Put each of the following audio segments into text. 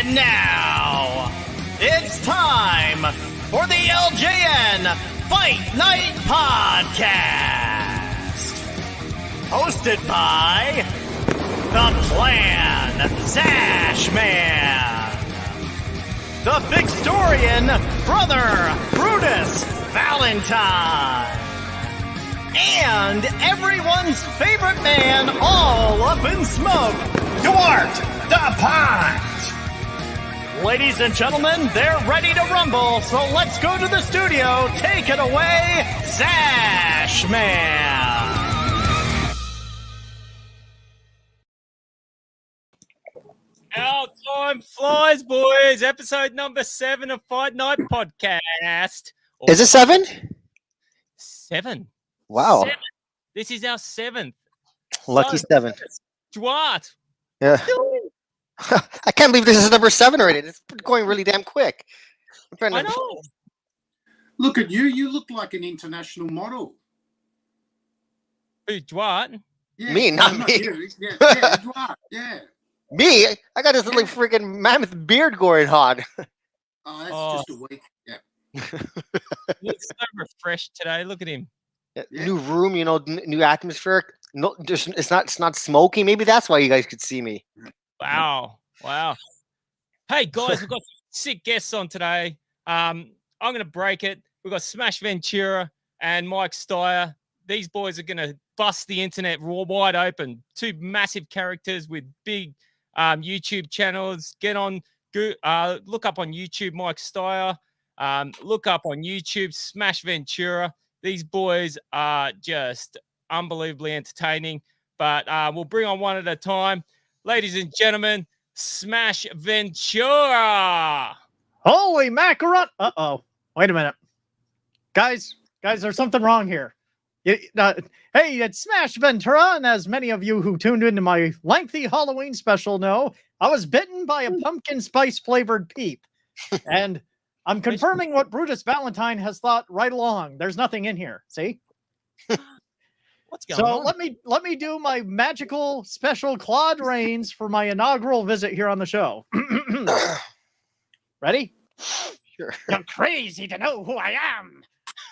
And now, it's time for the LJN Fight Night Podcast. Hosted by The Plan, Zaash Man, the Victorian Brother Brutus Valentine, and everyone's favorite man all up in smoke, Duarte the Pot. Ladies and gentlemen, they're ready to rumble, so let's go to the studio. Take it away, Zaash Man. Our time flies, boys. Episode number 7 of Fight Night Podcast. Is it 7? 7. Wow. 7. This is our 7th. Lucky 7. Duarte. Yeah. I can't believe this is number 7 already. It's going really damn quick. I know. Look at you. You look like an international model. Who, Duarte? Yeah, Me, not me. you. Yeah, Duarte. Yeah. Me? I got this little freaking mammoth beard going on. Oh, that's just a week. Yeah. He looks so refreshed today. Look at him. Yeah. New room, new atmosphere. No, it's not smoky. Maybe that's why you guys could see me. Wow. Hey, guys, we've got sick guests on today. I'm going to break it. We've got Smash Ventura and Mike Styer. These boys are going to bust the internet wide open. 2 massive characters with big YouTube channels. Get on, look up on YouTube Mike Styer. Look up on YouTube Smash Ventura. These boys are just unbelievably entertaining, but we'll bring on one at a time. Ladies and gentlemen, Smash Ventura. Holy macaron! Uh-oh. Wait a minute. Guys, there's something wrong here. Hey, it's Smash Ventura, and as many of you who tuned into my lengthy Halloween special know, I was bitten by a pumpkin spice flavored peep. And I'm confirming what Brutus Valentine has thought right along. There's nothing in here. See? What's going on? So let me do my magical special Claude Rains for my inaugural visit here on the show. Ready? Sure. You're crazy to know who I am.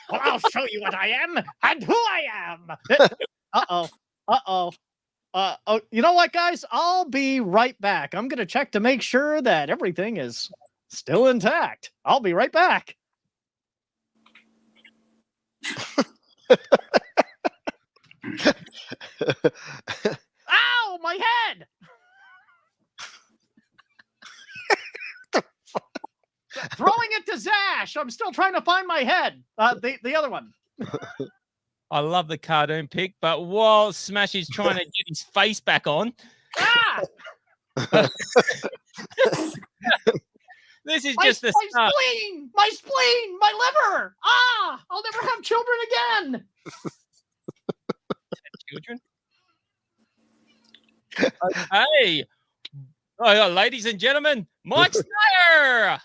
Well, I'll show you what I am and who I am. You know what, guys? I'll be right back. I'm going to check to make sure that everything is still intact. I'll be right back. Ow, my head! Throwing it to Zaash. I'm still trying to find my head. The other one. I love the cartoon pic, but while Smash is trying to get his face back on, this is just the start. My spleen, my liver. I'll never have children again. Children. Okay. Ladies and gentlemen, Mike Styer.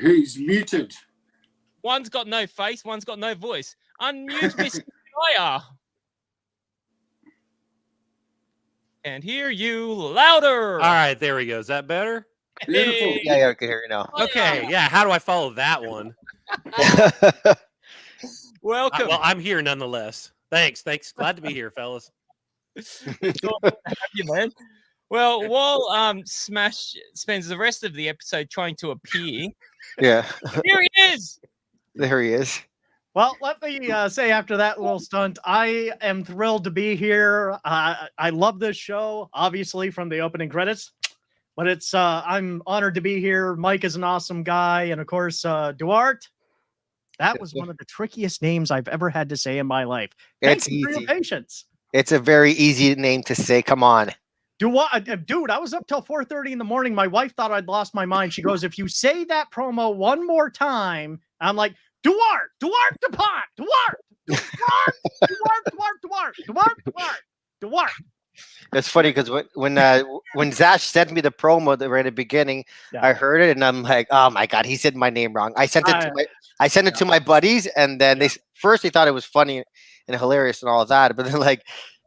He's muted. One's got no face, one's got no voice. Unmute Mr. Styer. And hear you louder. All right, there we go. Is that better? Beautiful. Yeah, I can hear you now. Okay, yeah. How do I follow that one? Welcome. Well, I'm here nonetheless. Thanks. Glad to be here, fellas. Cool to have you, man. Well, while Smash spends the rest of the episode trying to appear, Yeah. here he is. There he is. Well, let me say after that little stunt, I am thrilled to be here. I love this show, obviously, from the opening credits. But it's I'm honored to be here. Mike is an awesome guy. And, of course, Duarte. That was one of the trickiest names I've ever had to say in my life. Thanks It's for your easy. patience. It's a very easy name to say. Come on. Dude, I was up till 4:30 in the morning. My wife thought I'd lost my mind. She goes, if you say that promo one more time, I'm like, Duarte the Pot, Duarte. It's funny because when Zaash sent me the promo right at the beginning, Yeah. I heard it and I'm like, oh my god, he said my name wrong. I sent it to my buddies, and then they thought it was funny and hilarious and all of that, but then like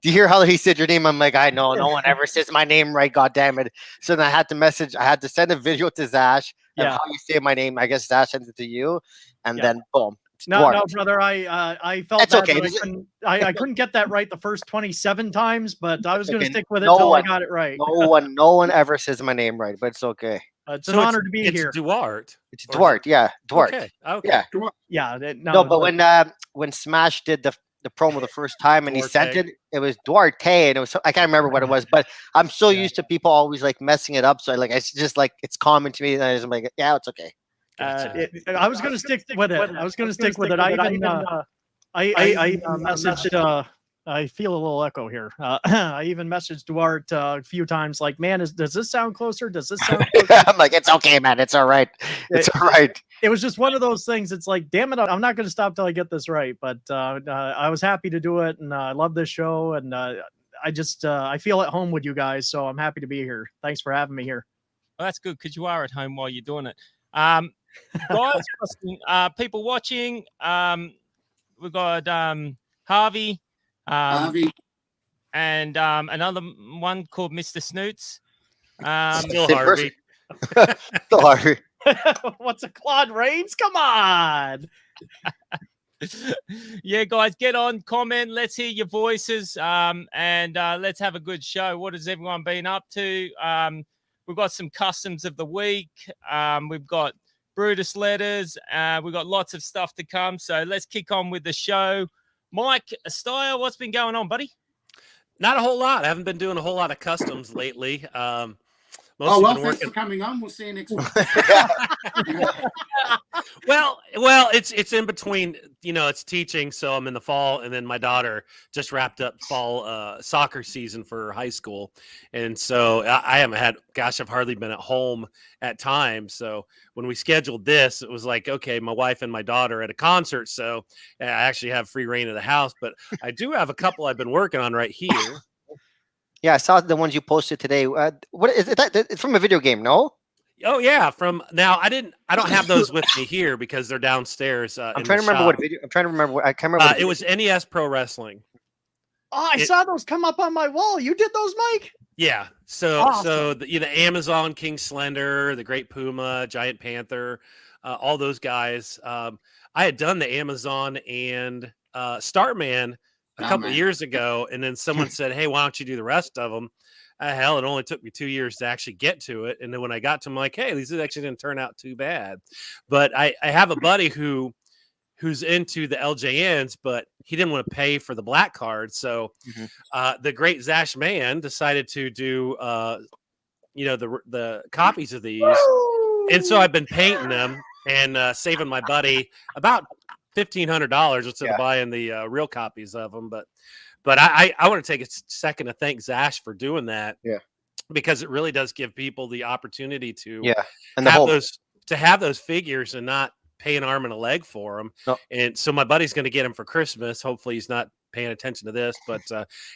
Do you hear how he said your name? I'm like, I know, no one ever says my name right. God damn it! So then I had to send a video to Zaash of Yeah. how you say my name. I guess Zaash sent it to you, and Yeah. then boom. It's No, Duarte. no, brother. I felt That's bad okay. that I couldn't get that right the first 27 times, but I was going to Okay, stick with it no till I one- got it right. No one ever says my name right, but it's okay. It's an honor to be here. It's Duarte. It's Or is Duarte. Yeah, Duarte. Okay. Okay. Yeah. Yeah. No, but when Smash did the promo the first time and he sent Duarte. it was Duarte, and it was I can't remember what it was, but I'm so used to people always like messing it up, so it's just like it's common to me, and I'm like, yeah, it's okay. I was going to stick with it. I was going to stick with it. I messaged. I feel a little echo here. I even messaged Duarte a few times, like, man, does this sound closer? Does this sound closer? I'm like, it's okay, man. It's all right. It's all right. It was just one of those things. It's like, damn it, I'm not going to stop till I get this right. But I was happy to do it, and I love this show, and I feel at home with you guys, so I'm happy to be here. Thanks for having me here. Well, that's good because you are at home while you're doing it. Guys, people watching, we've got Harvey. Harvey. And another one called Mr. Snoots. Still Same Harvey. Still Harvey. What's a Claude Rains? Come on. Yeah, guys, get on, comment. Let's hear your voices, and let's have a good show. What has everyone been up to? We've got some customs of the week. We've got Brutus letters. We've got lots of stuff to come. So let's kick on with the show. Mike Styer, what's been going on, buddy? Not a whole lot. I haven't been doing a whole lot of customs lately. Thanks for coming on. We'll see you next week. Well, it's in between. It's teaching, so I'm in the fall, and then my daughter just wrapped up fall soccer season for high school, and so I haven't had. Gosh, I've hardly been at home at times. So when we scheduled this, it was like, okay, my wife and my daughter at a concert, so I actually have free reign of the house. But I do have a couple I've been working on right here. Yeah, I saw the ones you posted today. What is it? It's from a video game, no? Oh yeah, I don't have those with me here because they're downstairs. I'm trying to remember what video. I'm trying to remember. I can't remember. It was NES Pro Wrestling. Oh, I saw those come up on my wall. You did those, Mike? Yeah. So Awesome. the Amazon King Slender, the Great Puma, Giant Panther, all those guys. I had done the Amazon and Starman a couple of years ago, and then someone said, "Hey, why don't you do the rest of them?" Hell, it only took me 2 years to actually get to it, and then when I got to them, I'm like, "Hey, these actually didn't turn out too bad." But I have a buddy who's into the LJNs, but he didn't want to pay for the black card, so the great Zaash man decided to do the copies of these, and so I've been painting them and saving my buddy about $1,500 instead of buying the real copies of them. But I want to take a second to thank Zaash for doing that. Yeah, because it really does give people the opportunity to and have those figures and not pay an arm and a leg for them. No. And so my buddy's going to get them for Christmas. Hopefully he's not paying attention to this, but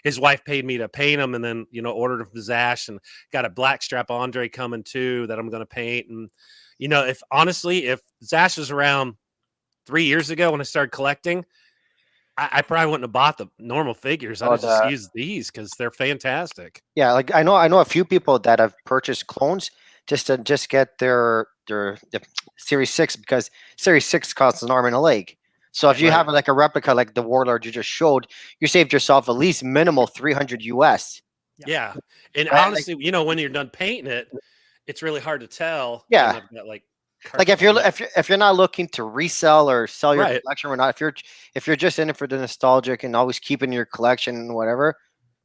his wife paid me to paint them, and then ordered them from Zaash, and got a blackstrap Andre coming too that I'm going to paint. And if Zaash was around 3 years ago when I started collecting, I probably wouldn't have bought the normal figures. I would just use these because they're fantastic. Yeah, like I know a few people that have purchased clones just to get their Series 6, because Series 6 costs an arm and a leg. So if you have like a replica like the Warlord you just showed, you saved yourself at least minimal $300 US. Yeah. And honestly, when you're done painting it, it's really hard to tell. Yeah. Like if you're not looking to resell or sell your collection or not, if you're just in it for the nostalgic and always keeping your collection and whatever,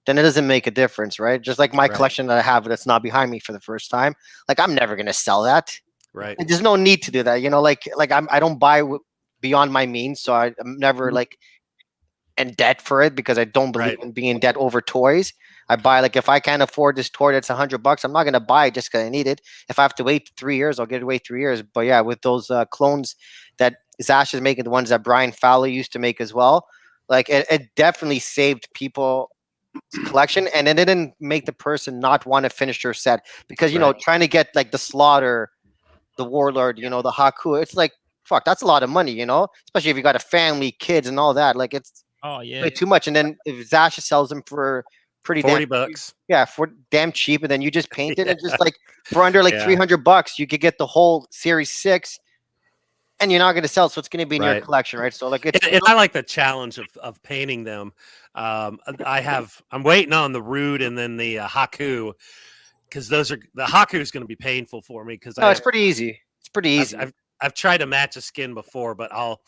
then it doesn't make a difference, right? Just like my collection that I have that's not behind me for the first time, like I'm never gonna sell that. Right. There's no need to do that, I don't buy beyond my means, so I'm never like in debt for it, because I don't believe in being in debt over toys. I buy, like, if I can't afford this toy that's $100, I'm not gonna buy it just because I need it. If I have to wait 3 years, I'll get to wait 3 years. But yeah, with those clones that Zaash is making, the ones that Brian Fowler used to make as well, like it definitely saved people collection, and it didn't make the person not want to finish their set, because trying to get like the Slaughter, the Warlord, the Haku, it's like, fuck, that's a lot of money, especially if you got a family, kids, and all that. Like, it's Oh yeah. Way too much. And then if Zaash sells them for pretty 40 damn bucks. yeah, for damn cheap, and then you just paint it and Yeah. just like for under like Yeah. $300, you could get the whole Series 6, and you're not going to sell, so it's going to be in your Right. collection, right? So like it's And I like the challenge of painting them. I'm waiting on the Rude and then the Haku, because the Haku is going to be painful for me because no, it's pretty easy. It's pretty easy. I've tried to match a skin before, but I'll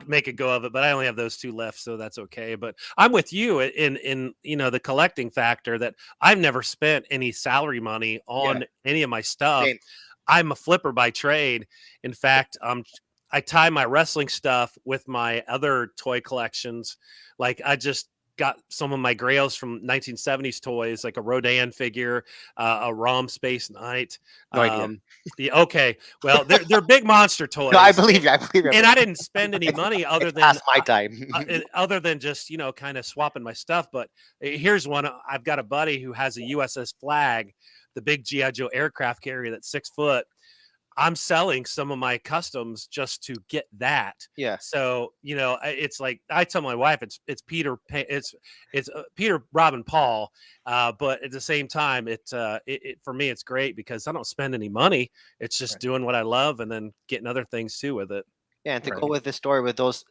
make a go of it. But I only have those 2 left, so that's okay. But I'm with you in the collecting factor that I've never spent any salary money on any of my stuff. Same. I'm a flipper by trade. In fact, I tie my wrestling stuff with my other toy collections. Like I just got some of my grails from 1970s toys, like a Rodan figure, a Rom Space Knight. No idea. Yeah, okay, well, they're big monster toys. No, I believe you. I believe you. And I didn't spend any money other It's than past my time. other than just kind of swapping my stuff. But here's one. I've got a buddy who has a USS Flag, the big GI Joe aircraft carrier that's 6 foot. I'm selling some of my customs just to get that. Yeah. So it's like I tell my wife it's Peter, it's Peter, Rob, and Paul. But at the same time, it for me it's great because I don't spend any money. It's just doing what I love and then getting other things too with it. Yeah, and to go with the story with those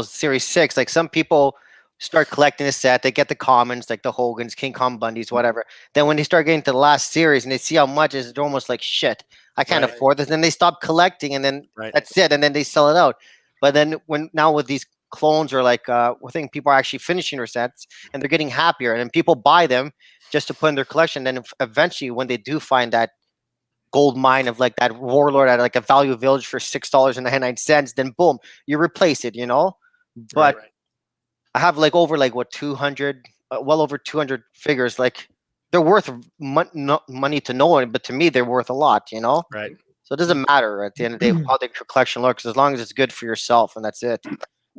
Series 6, like some people start collecting a set, they get the commons like the Hogans, King Kong Bundys, whatever. Then when they start getting to the last series and they see how much is, they're almost like shit. I can't afford this. Then they stop collecting, and then that's it. And then they sell it out. But then now with these clones or like I think people are actually finishing their sets and they're getting happier, and then people buy them just to put in their collection. Then eventually, when they do find that gold mine of like that warlord at like a value village for $6.99, then boom, you replace it. But I have like over like what 200, well over 200 figures. Like they're worth money to no one, but to me they're worth a lot. Right. So it doesn't matter at the end of the day how the collection looks, as long as it's good for yourself, and that's it.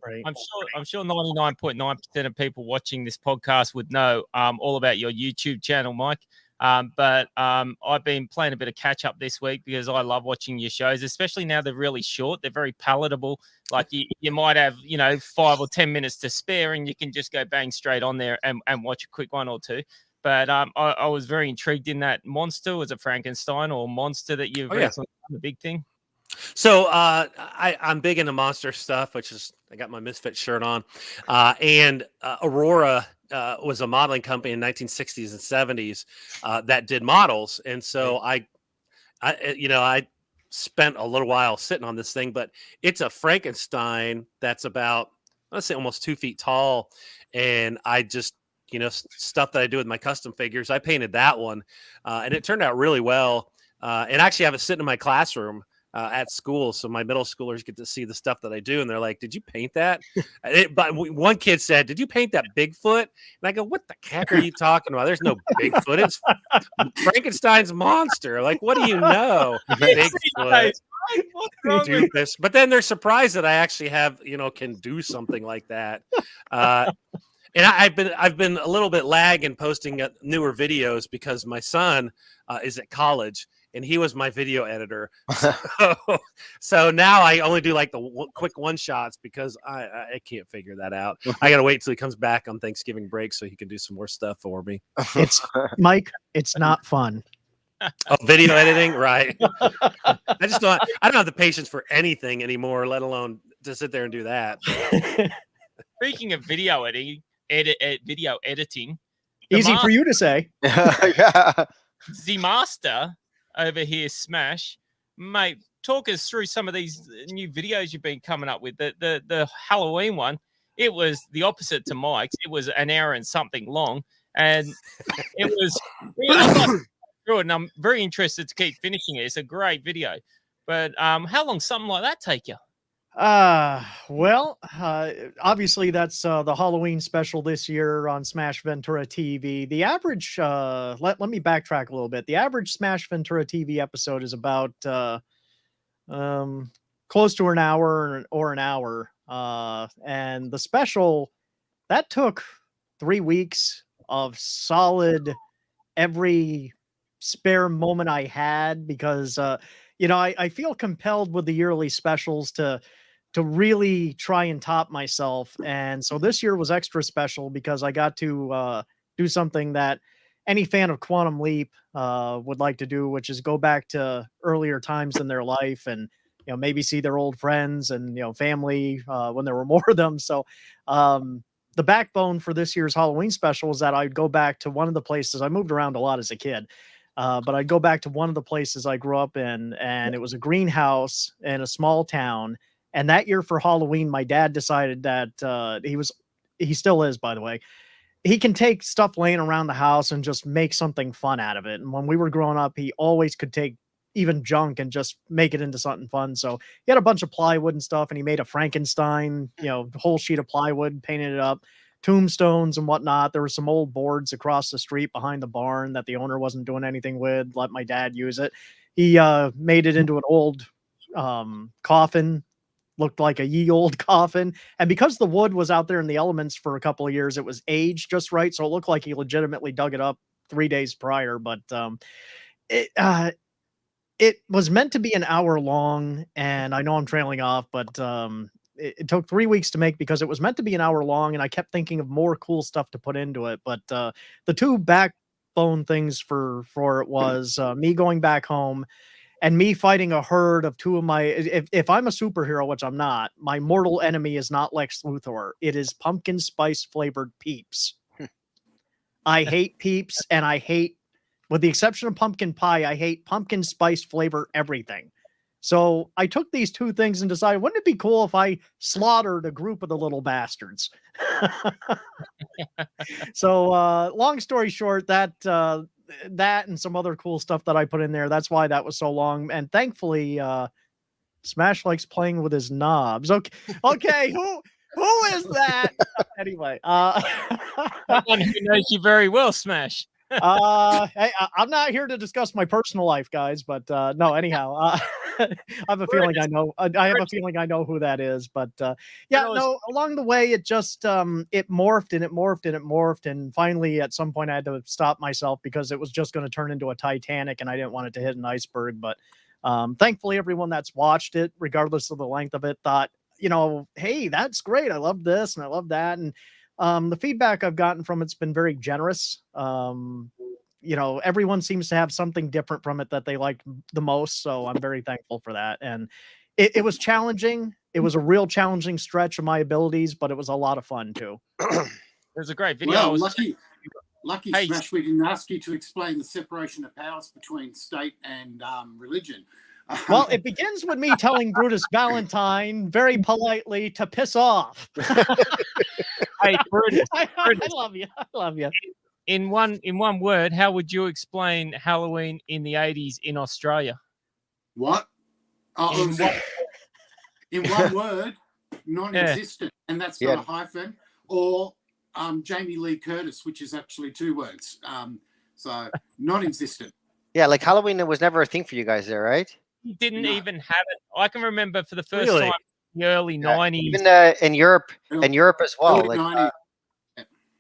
Right. I'm sure 99.9% of people watching this podcast would know all about your YouTube channel, Mike. But I've been playing a bit of catch up this week because I love watching your shows, especially now they're really short. They're very palatable. Like you might have, 5 or 10 minutes to spare and you can just go bang straight on there and watch a quick one or two. But I was very intrigued in that monster. Was it Frankenstein or monster that you've recently done, the big thing? So I'm big into monster stuff, which is I got my Misfit shirt on. And Aurora was a modeling company in 1960s and 70s that did models. And so I spent a little while sitting on this thing, but it's a Frankenstein that's about, let's say, almost 2 feet tall. And I just, stuff that I do with my custom figures, I painted that one and it turned out really well. And I actually have it sitting in my classroom at school, so my middle schoolers get to see the stuff that I do, and they're like, "Did you paint that?" But one kid said, "Did you paint that Bigfoot?" And I go, "What the heck are you talking about? There's no Bigfoot. It's Frankenstein's monster. Like, what do you know, Bigfoot?" But then they're surprised that I actually have, can do something like that. And I've been a little bit lag in posting newer videos because my son is at college. And he was my video editor. So now I only do like the quick one shots because I can't figure that out. I got to wait till he comes back on Thanksgiving break so he can do some more stuff for me. Mike, it's not fun. Oh, video editing? Right. I don't have the patience for anything anymore, let alone to sit there and do that. Speaking of video editing, easy for you to say. Yeah. The master over here, Smash, mate, talk us through some of these new videos you've been coming up with. The Halloween one, it was the opposite to Mike's. It was an hour and something long, and it was and I'm very interested to keep finishing it. It's a great video, but how long something like that take you? Well, obviously that's the Halloween special this year on Smash Ventura TV. The average, let me backtrack a little bit. The average Smash Ventura TV episode is about close to an hour or an hour. And the special that took 3 weeks of solid every spare moment I had because I feel compelled with the yearly specials to really try and top myself. And so this year was extra special because I got to do something that any fan of Quantum Leap would like to do, which is go back to earlier times in their life and, you know, maybe see their old friends and, you know, family when there were more of them. So the backbone for this year's Halloween special is that I'd go back to one of the places. I moved around a lot as a kid. But I'd go back to one of the places I grew up in, and it was a greenhouse in a small town. And that year for Halloween, my dad decided that he still is, by the way, he can take stuff laying around the house and just make something fun out of it. And when we were growing up, he always could take even junk and just make it into something fun. So he had a bunch of plywood and stuff, and he made a Frankenstein, you know, whole sheet of plywood, painted it up, tombstones and whatnot. There were some old boards across the street behind the barn that the owner wasn't doing anything with. Let my dad use it. He made it into an old coffin, looked like a ye old coffin. And because the wood was out there in the elements for a couple of years, it was aged just right. So it looked like he legitimately dug it up 3 days prior. But it was meant to be an hour long, and I know I'm trailing off, but it took 3 weeks to make because it was meant to be an hour long, and I kept thinking of more cool stuff to put into it. But the two backbone things for it was me going back home and me fighting a herd of two of my, if I'm a superhero, which I'm not, my mortal enemy is not Lex Luthor. It is pumpkin spice flavored Peeps. I hate Peeps, and I hate, with the exception of pumpkin pie, I hate pumpkin spice flavor everything. So I took these two things and decided, wouldn't it be cool if I slaughtered a group of the little bastards? So long story short, that and some other cool stuff that I put in there. That's why that was so long. And thankfully, Smash likes playing with his knobs. Okay, who is that? Anyway, Someone who knows you very well, Smash. hey, I'm not here to discuss my personal life, guys, but no, anyhow, I have a feeling I know. I have a feeling I know who that is, but yeah, no. Along the way, it just it morphed and it morphed and it morphed, and finally, at some point, I had to stop myself because it was just going to turn into a Titanic, and I didn't want it to hit an iceberg. But thankfully, everyone that's watched it, regardless of the length of it, thought, you know, hey, that's great. I love this and I love that, and the feedback I've gotten from it's been very generous. You know, everyone seems to have something different from it that they liked the most. So I'm very thankful for that. And it was challenging. It was a real challenging stretch of my abilities, but it was a lot of fun too. It was a great video. Well, lucky Hey. Smash, we didn't ask you to explain the separation of powers between state and religion. Well, it begins with me telling Brutus Valentine very politely to piss off. Hey, Brutus, I love you. I love you. in one word, how would you explain Halloween in the 80s in Australia? What? Oh, in one word, non-existent, and that's not a hyphen, or Jamie Lee Curtis, which is actually 2 words. So non-existent. Yeah, like Halloween, it was never a thing for you guys there, right? You didn't even have it. I can remember for the first time in the early 90s. Even in Europe as well. Early Like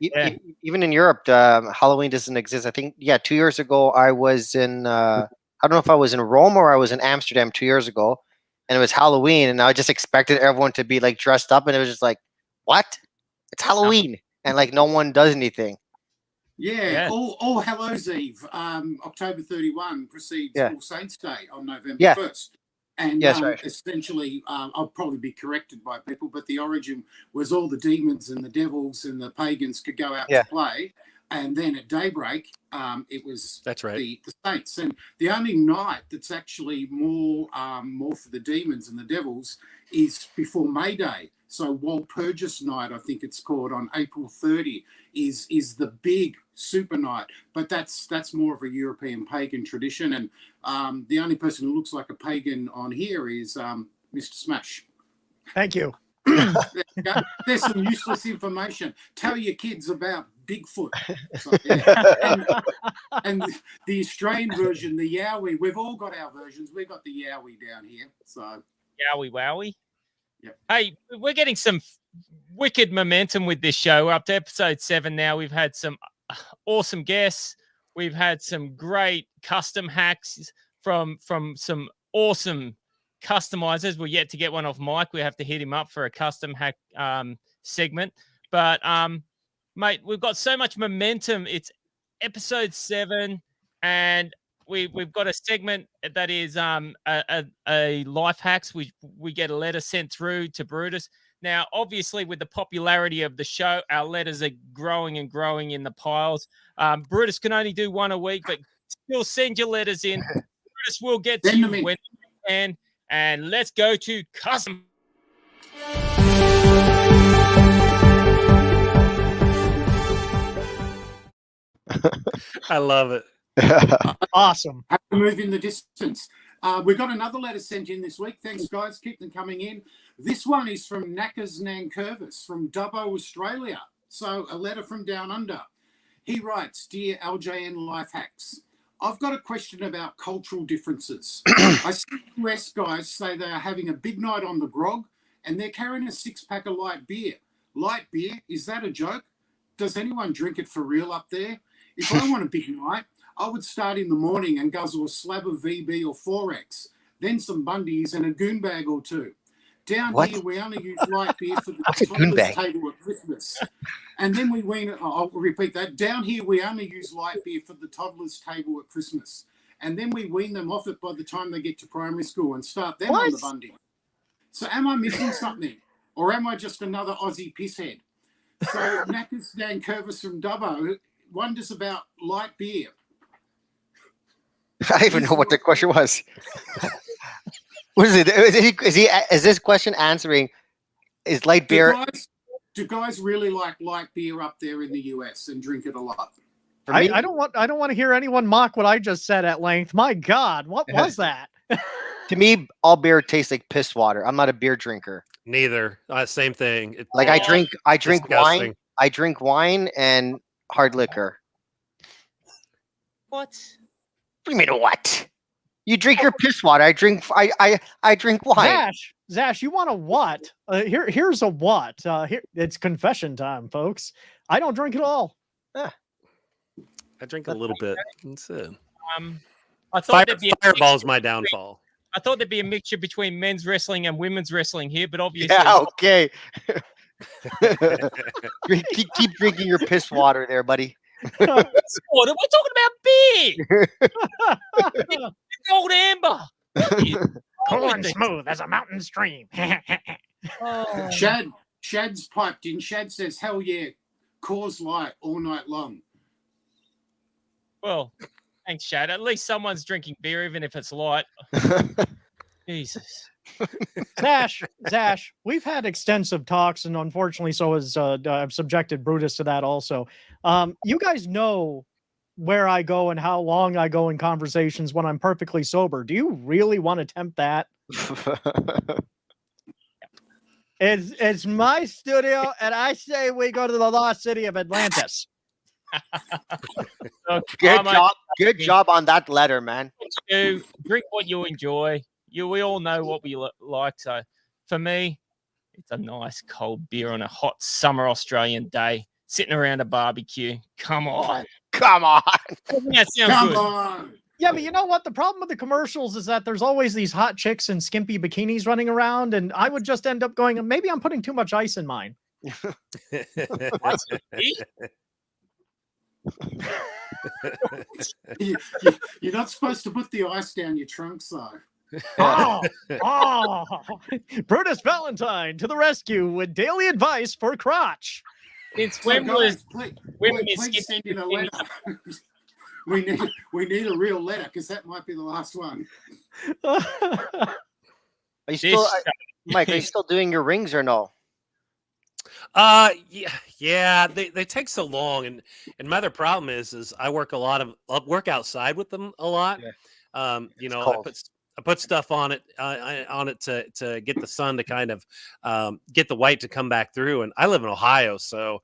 90s. even in Europe, Halloween doesn't exist. I think 2 years ago I was in I don't know if I was in Rome or I was in Amsterdam 2 years ago, and it was Halloween, and I just expected everyone to be like dressed up, and it was just like, what? It's Halloween, and like no one does anything. Yeah. All Hallows Eve, October 31 precedes All Saints Day on November 1st. And essentially, I'll probably be corrected by people, but the origin was all the demons and the devils and the pagans could go out to play. And then at daybreak, it was the saints. And the only night that's actually more for the demons and the devils is before May Day. So Walpurgis night, I think it's called, on April 30, is the big super night. But that's more of a European pagan tradition. And the only person who looks like a pagan on here is Mr. Smash. Thank you. There's some useless information. Tell your kids about Bigfoot. So, and the Australian version, the Yowie. We've all got our versions. We've got the Yowie down here. So Yowie wowie. Yep. Hey, we're getting some wicked momentum with this show. We're up to episode 7 now. We've had some awesome guests. We've had some great custom hacks from some awesome customizers. We're yet to get one off Mike. We have to hit him up for a custom hack segment. But mate, we've got so much momentum. It's episode 7, and we've got a segment that is a life hacks. We get a letter sent through to Brutus. Now, obviously, with the popularity of the show, our letters are growing and growing in the piles. Brutus can only do one a week, but still send your letters in. Brutus will get to you when we can. And let's go to custom. I love it. Awesome. Have to move in the distance. We've got another letter sent in this week. Thanks, guys. Keep them coming in. This one is from Knackers Nankervis from Dubbo, Australia. So a letter from down under. He writes, Dear LJN Life Hacks, I've got a question about cultural differences. I see US guys say they are having a big night on the grog and they're carrying a 6-pack of light beer. Light beer, is that a joke? Does anyone drink it for real up there? If I want a big night, I would start in the morning and guzzle a slab of VB or 4X, then some Bundies and a goon bag or two. Down here, we only use light beer for the toddler's table at Christmas. And then we wean, I'll repeat that. Down here, we only use light beer for the toddler's table at Christmas. And then we wean them off it by the time they get to primary school and start them on the Bundy. So am I missing something? Or am I just another Aussie pisshead? So Knackers Dan Curvis from Dubbo wonders about light beer. I don't even know what the question was. What is it? Is this question answering? Is light beer? Do guys really like light beer up there in the US and drink it a lot? I don't want to hear anyone mock what I just said at length. My God, what was that? To me, all beer tastes like piss water. I'm not a beer drinker. Neither. Same thing. Like I drink disgusting. wine. I drink wine and hard liquor. What? What do you mean what? You drink your piss water. I drink wine. Zaash, you want a what? Here's a what. Here it's confession time, folks. I don't drink at all. I drink a little bit. That's it. I thought Fireball's my downfall. I thought there'd be a mixture between men's wrestling and women's wrestling here, but obviously, yeah, okay. keep drinking your piss water, there, buddy. We're talking about beer. Gold amber. Cool and smooth as a mountain stream. Shad's piped in. Shad says, "Hell yeah, Coors Light all night long." Well, thanks, Shad. At least someone's drinking beer, even if it's light. Jesus. Zaash, we've had extensive talks, and unfortunately, so has I've subjected Brutus to that also. You guys know where I go and how long I go in conversations when I'm perfectly sober. Do you really want to tempt that? It's my studio, and I say we go to the lost city of Atlantis. Good job on that letter, man. Drink what you enjoy. We all know what we like. So for me, it's a nice cold beer on a hot summer Australian day, sitting around a barbecue. Come on. Come on. That sounds good. On. Yeah, but you know what? The problem with the commercials is that there's always these hot chicks in skimpy bikinis running around, and I would just end up going, maybe I'm putting too much ice in mine. You're not supposed to put the ice down your trunk, though. Brutus Valentine to the rescue with daily advice for crotch. It's when please send in a letter. we need a real letter because that might be the last one. Are you still, Mike? Are you still doing your rings or no? Yeah. They take so long, and my other problem is I work outside with them a lot. Yeah. I put stuff on it to get the sun to kind of get the white to come back through. And I live in Ohio, so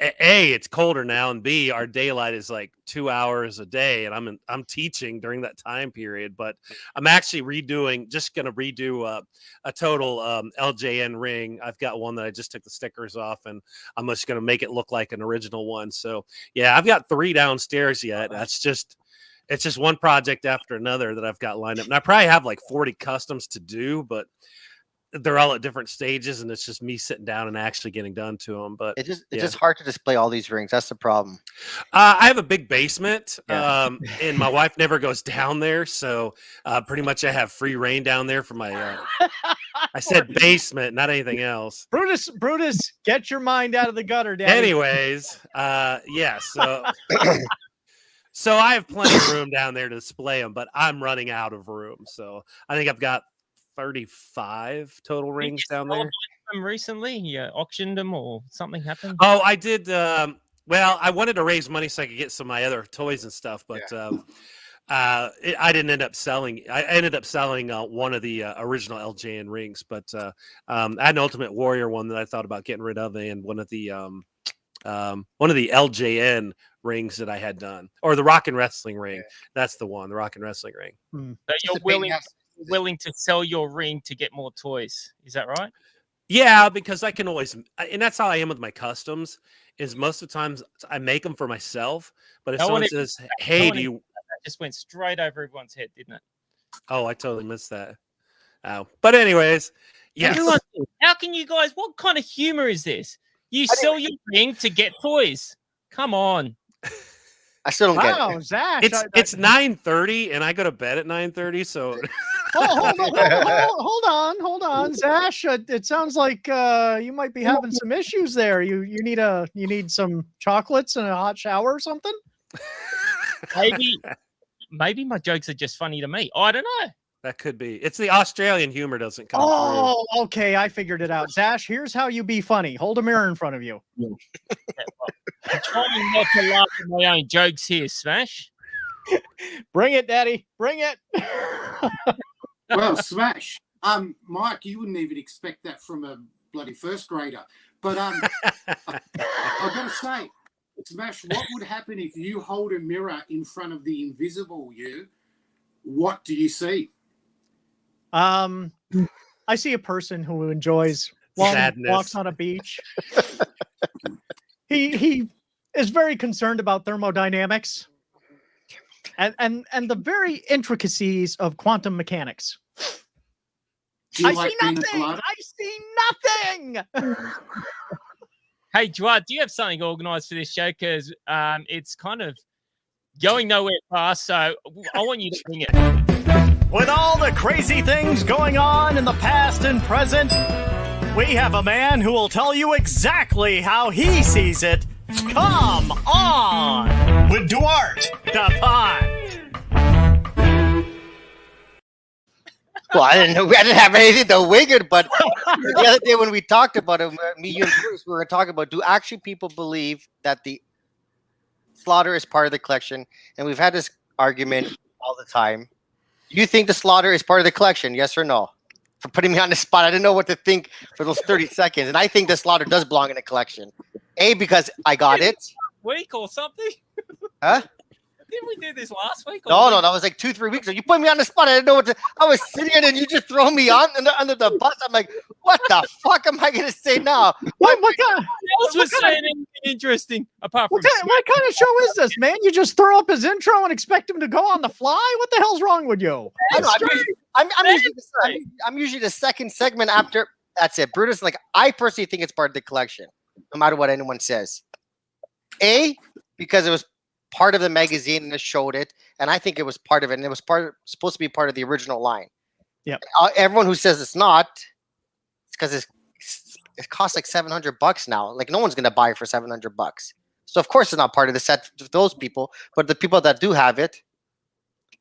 A, it's colder now, and B, our daylight is like 2 hours a day, and I'm teaching during that time period. But I'm actually just going to redo a total LJN ring. I've got one that I just took the stickers off, and I'm just going to make it look like an original one. So yeah, I've got 3 downstairs yet. That's just it's just one project after another that I've got lined up. And I probably have like 40 customs to do, but they're all at different stages, and it's just me sitting down and actually getting done to them. But it's just hard to display all these rings. That's the problem. I have a big basement, and my wife never goes down there, so pretty much I have free reign down there for my. I said basement, not anything else. Brutus, get your mind out of the gutter, Daddy. Anyways, so so I have plenty of room down there to display them, but I'm running out of room. So I think I've got 35 total rings down there. Them recently, you auctioned them or something happened? Oh, I did. Well, I wanted to raise money so I could get some of my other toys and stuff, but I didn't end up selling. I ended up selling one of the original LJN rings, but I had an Ultimate Warrior one that I thought about getting rid of, and one of the LJN rings that I had done, or the Rock and Wrestling ring. That's the one, the Rock and Wrestling ring. That you're willing to sell your ring to get more toys. Is that right? Yeah, because I can always, and that's how I am with my customs. Is most of the times I make them for myself, but if someone says, "Hey, do you?" That just went straight over everyone's head, didn't it? Oh, I totally missed that. Oh, but anyways, yes. How can you guys? What kind of humor is this? You sell your ring to get toys. Come on. I still don't get it. Zaash, It's 9:30, and I go to bed at 9:30. So hold on, Zaash. It sounds like you might be having some issues there. You need some chocolates and a hot shower or something. Maybe my jokes are just funny to me. I don't know. that could be. It's the Australian humor doesn't come through. Okay, I figured it out. Zaash, here's how you be funny. Hold a mirror in front of you. I'm trying not to laugh at my own jokes here, Smash. Bring it, Daddy. Bring it. Well, Smash. Mike, you wouldn't even expect that from a bloody first grader. But I've got to say, Smash, what would happen if you hold a mirror in front of the invisible you? What do you see? I see a person who enjoys long walks on a beach. He is very concerned about thermodynamics and the very intricacies of quantum mechanics. I see nothing. Hey, Duarte, do you have something organized for this show? Because it's kind of going nowhere fast, so I want you to bring it. With all the crazy things going on in the past and present, we have a man who will tell you exactly how he sees it. Come on! With Duarte the Pond. Well, I didn't have anything to wing it, but the other day when we talked about it, me, you, and Bruce, we were talking about, do actually people believe that the slaughter is part of the collection? And we've had this argument all the time. Do you think the slaughter is part of the collection? Yes or no? For putting me on the spot, I didn't know what to think for those 30 seconds. And I think the slaughter does belong in the collection. A, because I got it. Week or something? Huh? Didn't we do this last week? No, that was like 2-3 weeks ago. You put me on the spot. I didn't know what to. I was sitting here and you just throw me on under the bus. I'm like, what the fuck am I gonna say now? What kind? Else was saying anything interesting apart from what kind of show is this, man? You just throw up his intro and expect him to go on the fly? What the hell's wrong with you? I'm usually the second segment after. That's it. Brutus, like, I personally think it's part of the collection, no matter what anyone says. A, because it was part of the magazine and it showed it, and I think it was part of it, and it was supposed to be part of the original line. Yeah. Everyone who says it's not, it's because it costs like $700 now. Like, no one's gonna buy it for $700. So of course it's not part of the set to those people, but the people that do have it,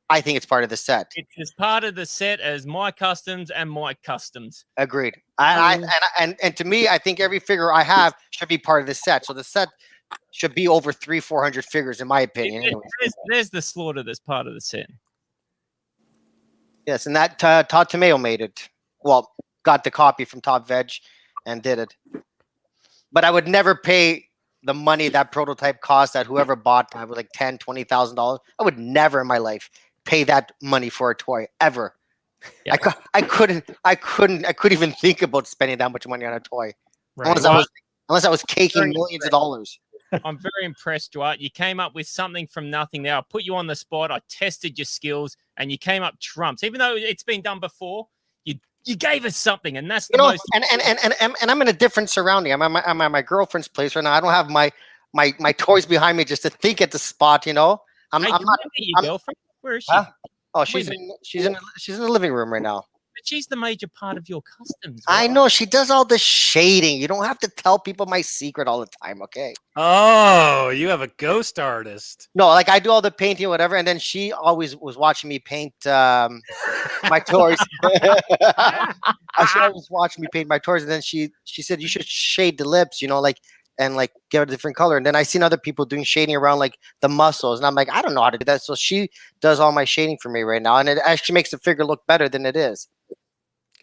I think it's part of the set. It's as part of the set as my customs and Mike customs. Agreed. And to me, I think every figure I have should be part of the set. So the set should be over 300-400 figures, in my opinion. There's the slaughter that's part of the set. Yes, and that Todd Tomeo made it. Well, got the copy from Top Veg and did it. But I would never pay the money that prototype cost that whoever bought it was like $10,000, $20,000. I would never in my life pay that money for a toy ever. Yeah. I couldn't even think about spending that much money on a toy, right. unless I was caking millions of dollars. I'm very impressed, Duarte. You came up with something from nothing there. I put you on the spot. I tested your skills, and you came up trumps. Even though it's been done before, you gave us something, and that's the most. And I'm in a different surrounding. I'm at my girlfriend's place right now. I don't have my toys behind me just to think at the spot. I'm not. Your girlfriend. Where is she? Huh? Oh, she's in the living room right now. But she's the major part of your customs. Right? I know, she does all the shading. You don't have to tell people my secret all the time, okay? Oh, you have a ghost artist. No, like I do all the painting, whatever, and then she always was watching me paint my toys. She always watched me paint my toys, and then she said you should shade the lips, and like give it a different color. And then I seen other people doing shading around like the muscles, and I'm like, I don't know how to do that. So she does all my shading for me right now, and it actually makes the figure look better than it is.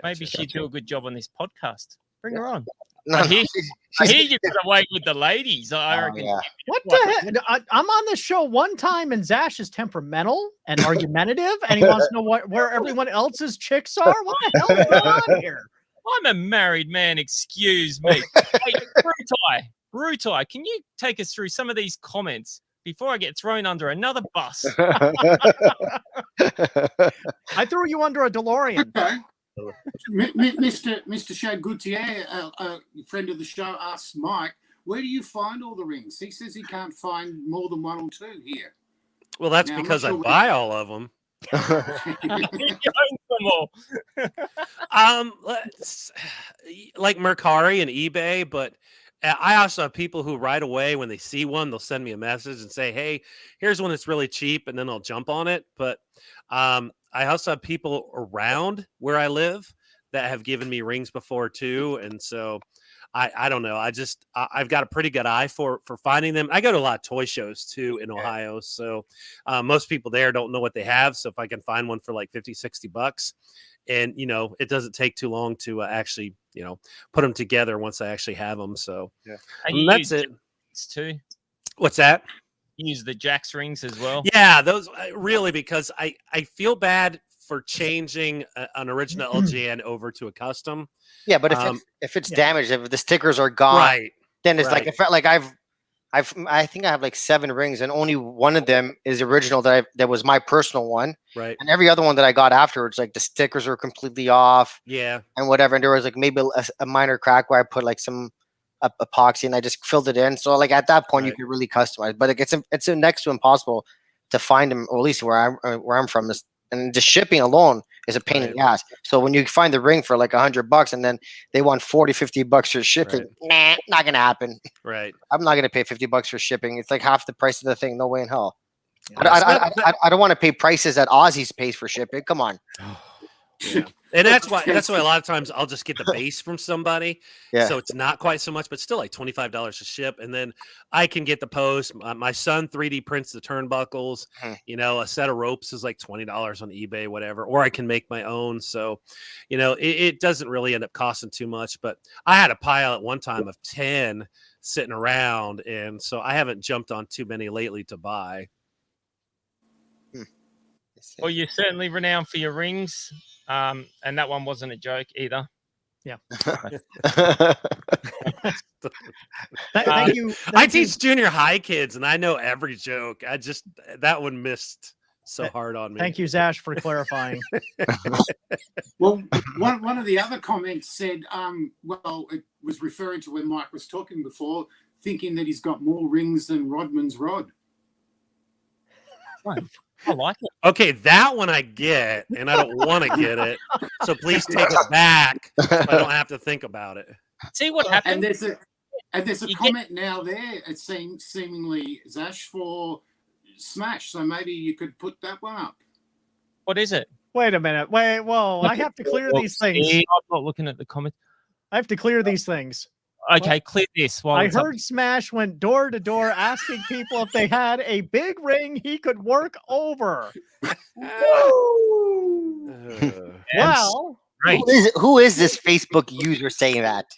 Maybe she'd do a good job on this podcast. Bring her on. No, I hear you got away with the ladies. I reckon. Yeah. What the heck? I'm on this show one time, and Zaash is temperamental and argumentative, and he wants to know where everyone else's chicks are. What the hell is going on here? I'm a married man. Excuse me. Hey, Brutai, can you take us through some of these comments before I get thrown under another bus? I threw you under a DeLorean. Okay. Mr. Shad Gutierrez, a friend of the show, asks Mike, where do you find all the rings? He says he can't find more than one or two here. Well, that's because I buy all of them. Like Mercari and eBay, but I also have people who right away when they see one, they'll send me a message and say, hey, here's one that's really cheap, and then they'll jump on it. But I also have people around where I live that have given me rings before too. And so I don't know. I've got a pretty good eye for finding them. I go to a lot of toy shows too in Ohio. So most people there don't know what they have. So if I can find one for like $50-$60 and, it doesn't take too long to actually, put them together once I actually have them. So that's it too. What's that? Use the Jax rings as well. Yeah, those really, because I feel bad for changing an original LJN over to a custom. Yeah, but if it's damaged, if the stickers are gone, right, then it's like I think I have like 7 rings, and only one of them is original that was my personal one. Right. And every other one that I got afterwards, like the stickers were completely off. Yeah. And whatever, and there was like maybe a minor crack where I put like some epoxy and I just filled it in. So like at that point, you could really customize, but it's next to impossible to find them, or at least where I'm from. And the shipping alone is a pain in the ass. So when you find the ring for like $100 and then they want $40-$50 for shipping, nah, not gonna happen. Right. I'm not gonna pay $50 for shipping. It's like half the price of the thing. No way in hell. I don't want to pay prices that Aussies pays for shipping. Come on. Yeah. And that's why a lot of times I'll just get the base from somebody. Yeah. So it's not quite so much, but still like $25 to ship. And then I can get the post. My son 3D prints the turnbuckles. A set of ropes is like $20 on eBay, whatever. Or I can make my own. So, it doesn't really end up costing too much. But I had a pile at one time of 10 sitting around. And so I haven't jumped on too many lately to buy. Well, you're certainly renowned for your rings. And that one wasn't a joke either. Yeah. Thank you. I teach junior high kids, and I know every joke. That one missed so hard on me. Thank you, Zaash, for clarifying. Well, one of the other comments said, it was referring to when Mike was talking before, thinking that he's got more rings than Rodman's rod. Right. I like it. Okay, that one I get, and I don't want to get it. So please take it back so I don't have to think about it. See what happened? And there's a comment now there, it seems seemingly, Zaash, for Smash. So maybe you could put that one up. What is it? Wait a minute. Whoa. I have to clear these things. I'm not looking at the comments. I have to clear these things. Okay, clear this. I heard Smash went door to door asking people if they had a big ring he could work over. Well, who is this Facebook user saying that?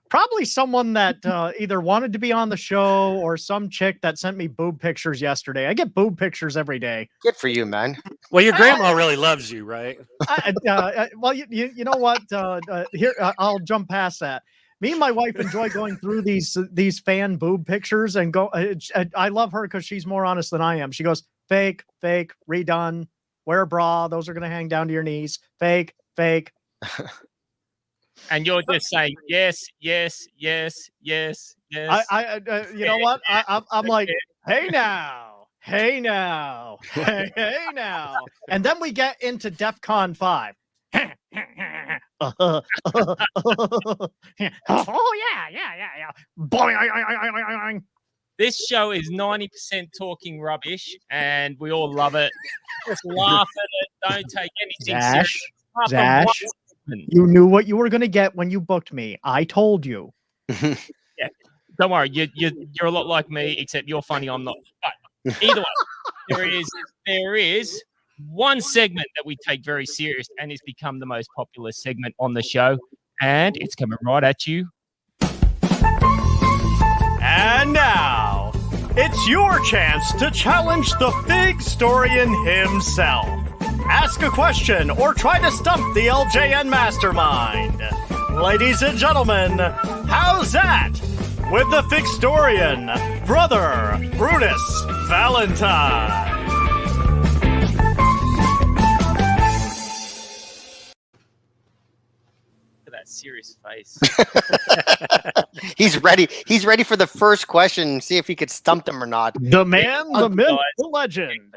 Probably someone that either wanted to be on the show or some chick that sent me boob pictures yesterday. I get boob pictures every day. Good for you, man. Well, your grandma really loves you, right? Well, you know what? Here, I'll jump past that. Me and my wife enjoy going through these fan boob pictures and go. I love her because she's more honest than I am. She goes, fake, fake, redone. Wear a bra. Those are going to hang down to your knees. Fake, fake. And you're just saying yes, yes, yes, yes, yes. You know what? I'm like, hey now, hey now, hey now, and then we get into DEFCON 5. Oh yeah. Boing. This show is 90% talking rubbish, and we all love it. Just laugh at it. Don't take anything serious. Zaash, you knew what you were going to get when you booked me. I told you. Yeah, don't worry. You're a lot like me, except you're funny. I'm not. But either way, there is one segment that we take very serious, and it's become the most popular segment on the show, and it's coming right at you. And now, it's your chance to challenge the big historian himself. Ask a question or try to stump the LJN mastermind. Ladies and gentlemen, how's that? With the Fixtorian, Brother Brutus Valentine. That serious face. He's ready. He's ready for the first question. See if he could stump them or not. The man, the myth, the legend.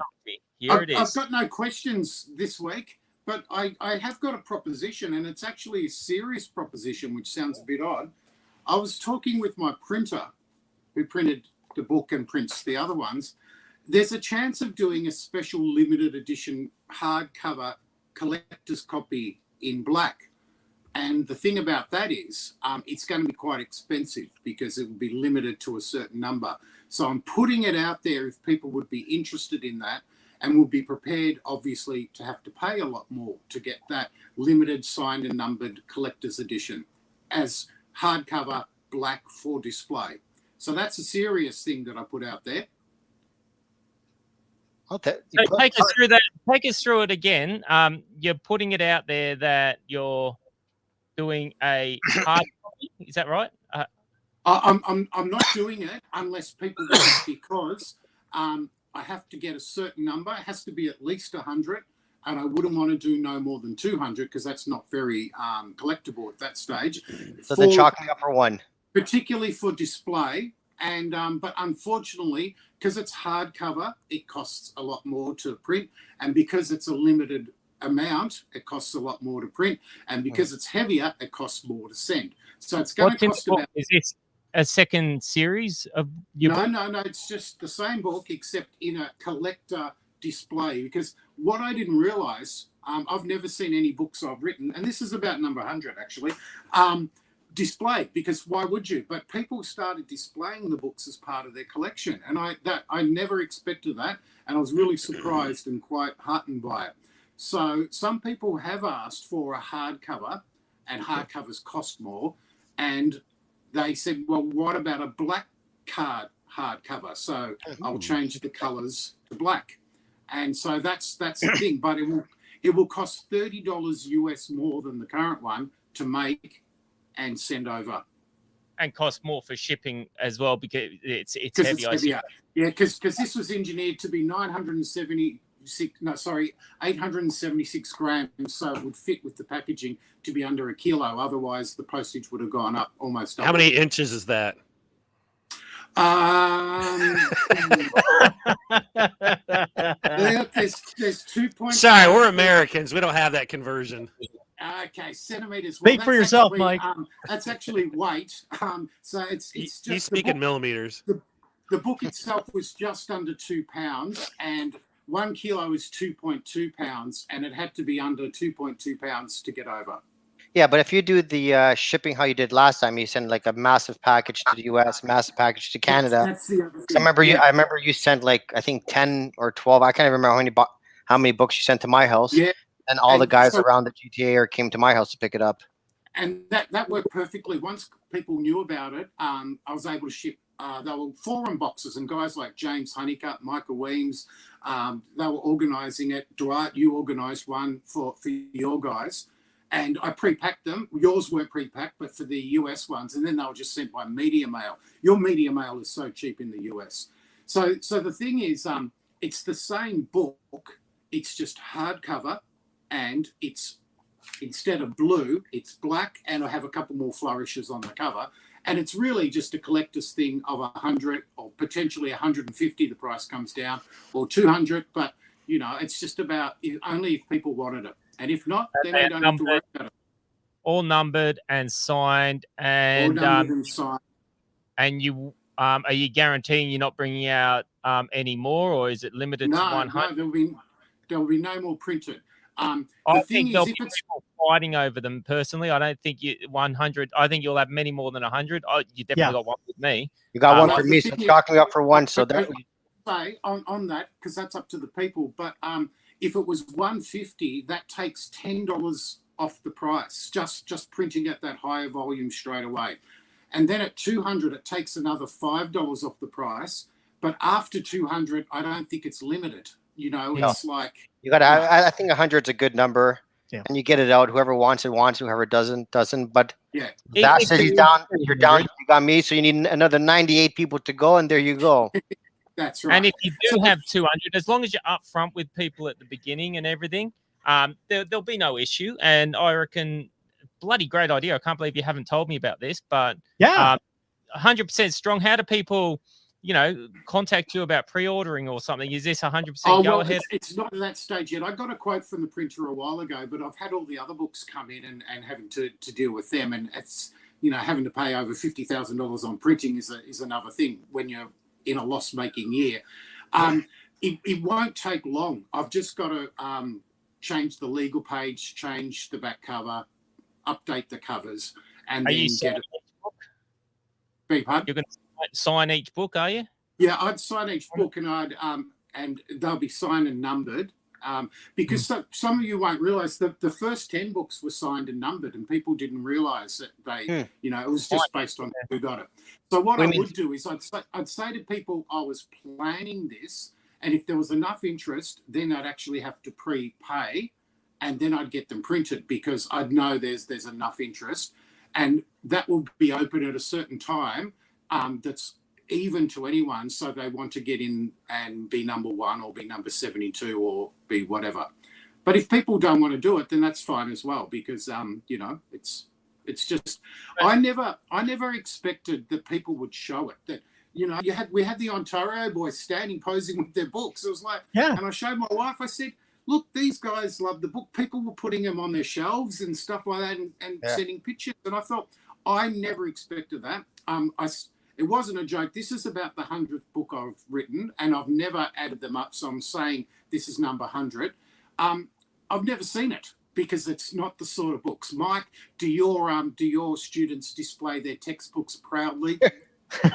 Here it is. I've got no questions this week, but I have got a proposition, and it's actually a serious proposition, which sounds a bit odd. I was talking with my printer, who printed the book and prints the other ones. There's a chance of doing a special limited edition hardcover collector's copy in black. And the thing about that is it's going to be quite expensive because it will be limited to a certain number. So I'm putting it out there if people would be interested in that and would be prepared, obviously, to have to pay a lot more to get that limited signed and numbered collector's edition as hardcover black for display. So that's a serious thing that I put out there. Okay. So take us through that. Take us through it again. You're putting it out there that you're doing a hard copy. Is that right? I'm not doing it unless people do it because I have to get a certain number. It has to be at least 100, and I wouldn't want to do no more than 200 because that's not very collectible at that stage. So the chocolate upper one, particularly for display, and but unfortunately, because it's hardcover, it costs a lot more to print, and because it's a limited amount, it costs a lot more to print, and because it's heavier, it costs more to send. So it's going to cost about. Is this a second series of your book? No, it's just the same book except in a collector display, because what I didn't realize, I've never seen any books I've written, and this is about number 100 actually, displayed, because why would you? But people started displaying the books as part of their collection, and I never expected that, and I was really surprised and quite heartened by it. So some people have asked for a hardcover, and hardcovers cost more, and they said, well, what about a black card hardcover? So I'll change the colors to black. And so that's the thing, but it will cost $30 US more than the current one to make and send over. And cost more for shipping as well because it's heavy. It's heavier. Yeah, because this was engineered to be 876 grams, so it would fit with the packaging to be under a kilo. Otherwise, the postage would have gone up almost. How many inches is that? There's 2 points. Sorry, we're Americans. We don't have that conversion. Okay, centimeters. Speak for yourself, Mike. That's actually weight. So it's just. He's speaking millimeters. The book itself was just under 2 pounds, and 1 kilo is 2.2 pounds, and it had to be under 2.2 pounds to get over. Yeah, but if you do the shipping how you did last time, you send like a massive package to the US, massive package to Canada. That's the other thing. So I remember you sent like I think 10 or 12. I can't even remember how many books you sent to my house. Yeah, and all the guys around the GTA came to my house to pick it up. And that worked perfectly. Once people knew about it, I was able to ship. There were forum boxes, and guys like James Honeycutt, Michael Weems, they were organising it. Duarte, you organised one for your guys. And I pre-packed them. Yours weren't pre-packed, but for the US ones, and then they were just sent by media mail. Your media mail is so cheap in the US. So the thing is, it's the same book. It's just hardcover, and it's instead of blue, it's black, and I have a couple more flourishes on the cover. And it's really just a collector's thing of 100 or potentially 150. The price comes down, or 200. But you know, it's just about only if people wanted it. And if not, then they don't have to worry about it. All numbered and signed, and And you are you guaranteeing you're not bringing out any more, or is it limited to 100? No, there'll be no more printed. I think there'll be people fighting over them. Personally, I don't think 100. I think you'll have many more than 100. Oh, you definitely got one with me. You got one for me, so chalk me up for one. So that say on that, because that's up to the people. But if it was 150, that takes $10 off the price, just printing at that higher volume straight away. And then at 200, it takes another $5 off the price. But after 200, I don't think it's limited. You know, it's like you got. I think 100 is a good number, and you get it out. Whoever wants it wants. Whoever doesn't. But that says he's down. You're down. You got me. So you need another 98 people to go, and there you go. That's right. And if you do have 200, as long as you're upfront with people at the beginning and everything, there'll be no issue. And I reckon, bloody great idea. I can't believe you haven't told me about this, but 100% strong. How do people, contact you about pre-ordering or something? Is this 100% go ahead? It's not at that stage yet. I got a quote from the printer a while ago, but I've had all the other books come in and having to deal with them. And it's, having to pay over $50,000 on printing is another thing when you're in a loss-making year. It won't take long. I've just got to change the legal page, change the back cover, update the covers, and then get it. Beg your pardon? You're going to sign each book, are you? Yeah, I'd sign each book, and and they'll be signed and numbered. Because some of you won't realise that the first 10 books were signed and numbered, and people didn't realise that they, it was just based on who got it. So what I would do is I'd say to people, I was planning this, and if there was enough interest, then I'd actually have to prepay, and then I'd get them printed because I'd know there's enough interest, and that will be open at a certain time that's even to anyone, so they want to get in and be number 1 or be number 72 or be whatever. But if people don't want to do it, then that's fine as well, because it's just I never expected that people would show it. That we had the Ontario boys standing posing with their books. It was like, and I showed my wife. I said, look, these guys love the book. People were putting them on their shelves and stuff like that, and sending pictures. And I thought, I never expected that. It wasn't a joke. This is about the 100th book I've written, and I've never added them up. So I'm saying this is number 100. I've never seen it because it's not the sort of books. Mike, do your students display their textbooks proudly? They're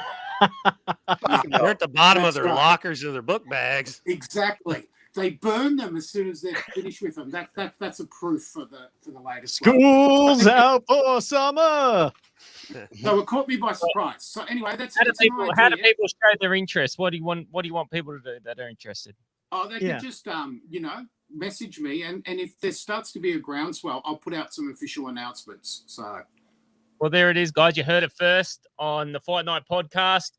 at the bottom of their lockers or their book bags. Exactly. They burn them as soon as they're finished with them. That's a proof for the latest. School's out for summer. So it caught me by surprise. So anyway, how do people show their interest? What do you want people to do that are interested? Oh, they can just message me, and if there starts to be a groundswell, I'll put out some official announcements. So, well, there it is, guys. You heard it first on the Fight Night podcast.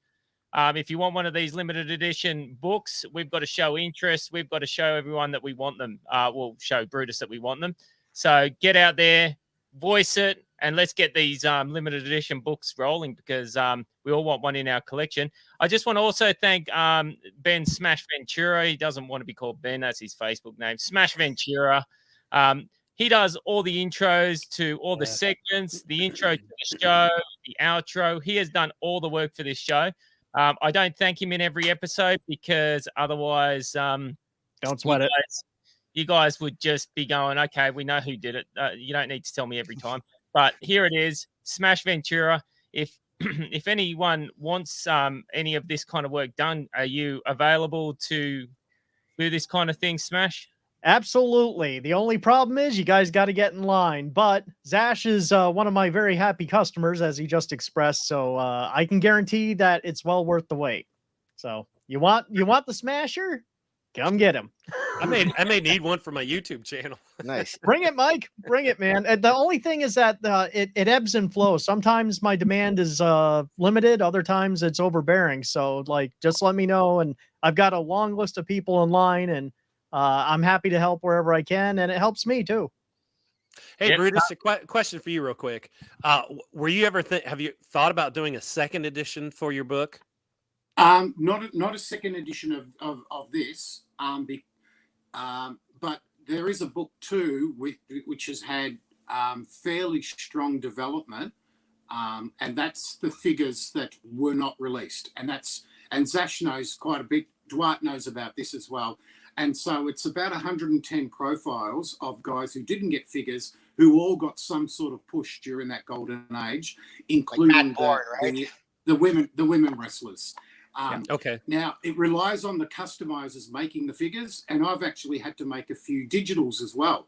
If you want one of these limited edition books, we've got to show interest. We've got to show everyone that we want them. We'll show Brutus that we want them. So get out there, voice it, and let's get these limited edition books rolling, because we all want one in our collection. I just want to also thank Ben Smash Ventura. He doesn't want to be called Ben. That's his Facebook name. Smash Ventura. He does all the intros to all the segments, the intro to the show, the outro. He has done all the work for this show. I don't thank him in every episode because otherwise, don't sweat it. You guys would just be going, okay, we know who did it. You don't need to tell me every time. But here it is, Smash Ventura. If anyone wants any of this kind of work done, are you available to do this kind of thing, Smash? Absolutely. The only problem is you guys got to get in line. But Zaash is one of my very happy customers, as he just expressed. So I can guarantee that it's well worth the wait. So you want the Smasher? Come get him. I may need one for my YouTube channel. Nice. Bring it, Mike. Bring it, man. And the only thing is that it ebbs and flows. Sometimes my demand is limited. Other times it's overbearing. So like, just let me know. And I've got a long list of people in line, and I'm happy to help wherever I can. And it helps me too. Hey, Brutus, a question for you real quick. Were you ever have you thought about doing a second edition for your book? Not a second edition of this, but there is a book too which has had fairly strong development, and that's the figures that were not released, and Zaash knows quite a bit. Duarte knows about this as well, and so it's about 110 profiles of guys who didn't get figures, who all got some sort of push during that golden age, including the women wrestlers. Okay. Now, it relies on the customizers making the figures, and I've actually had to make a few digitals as well,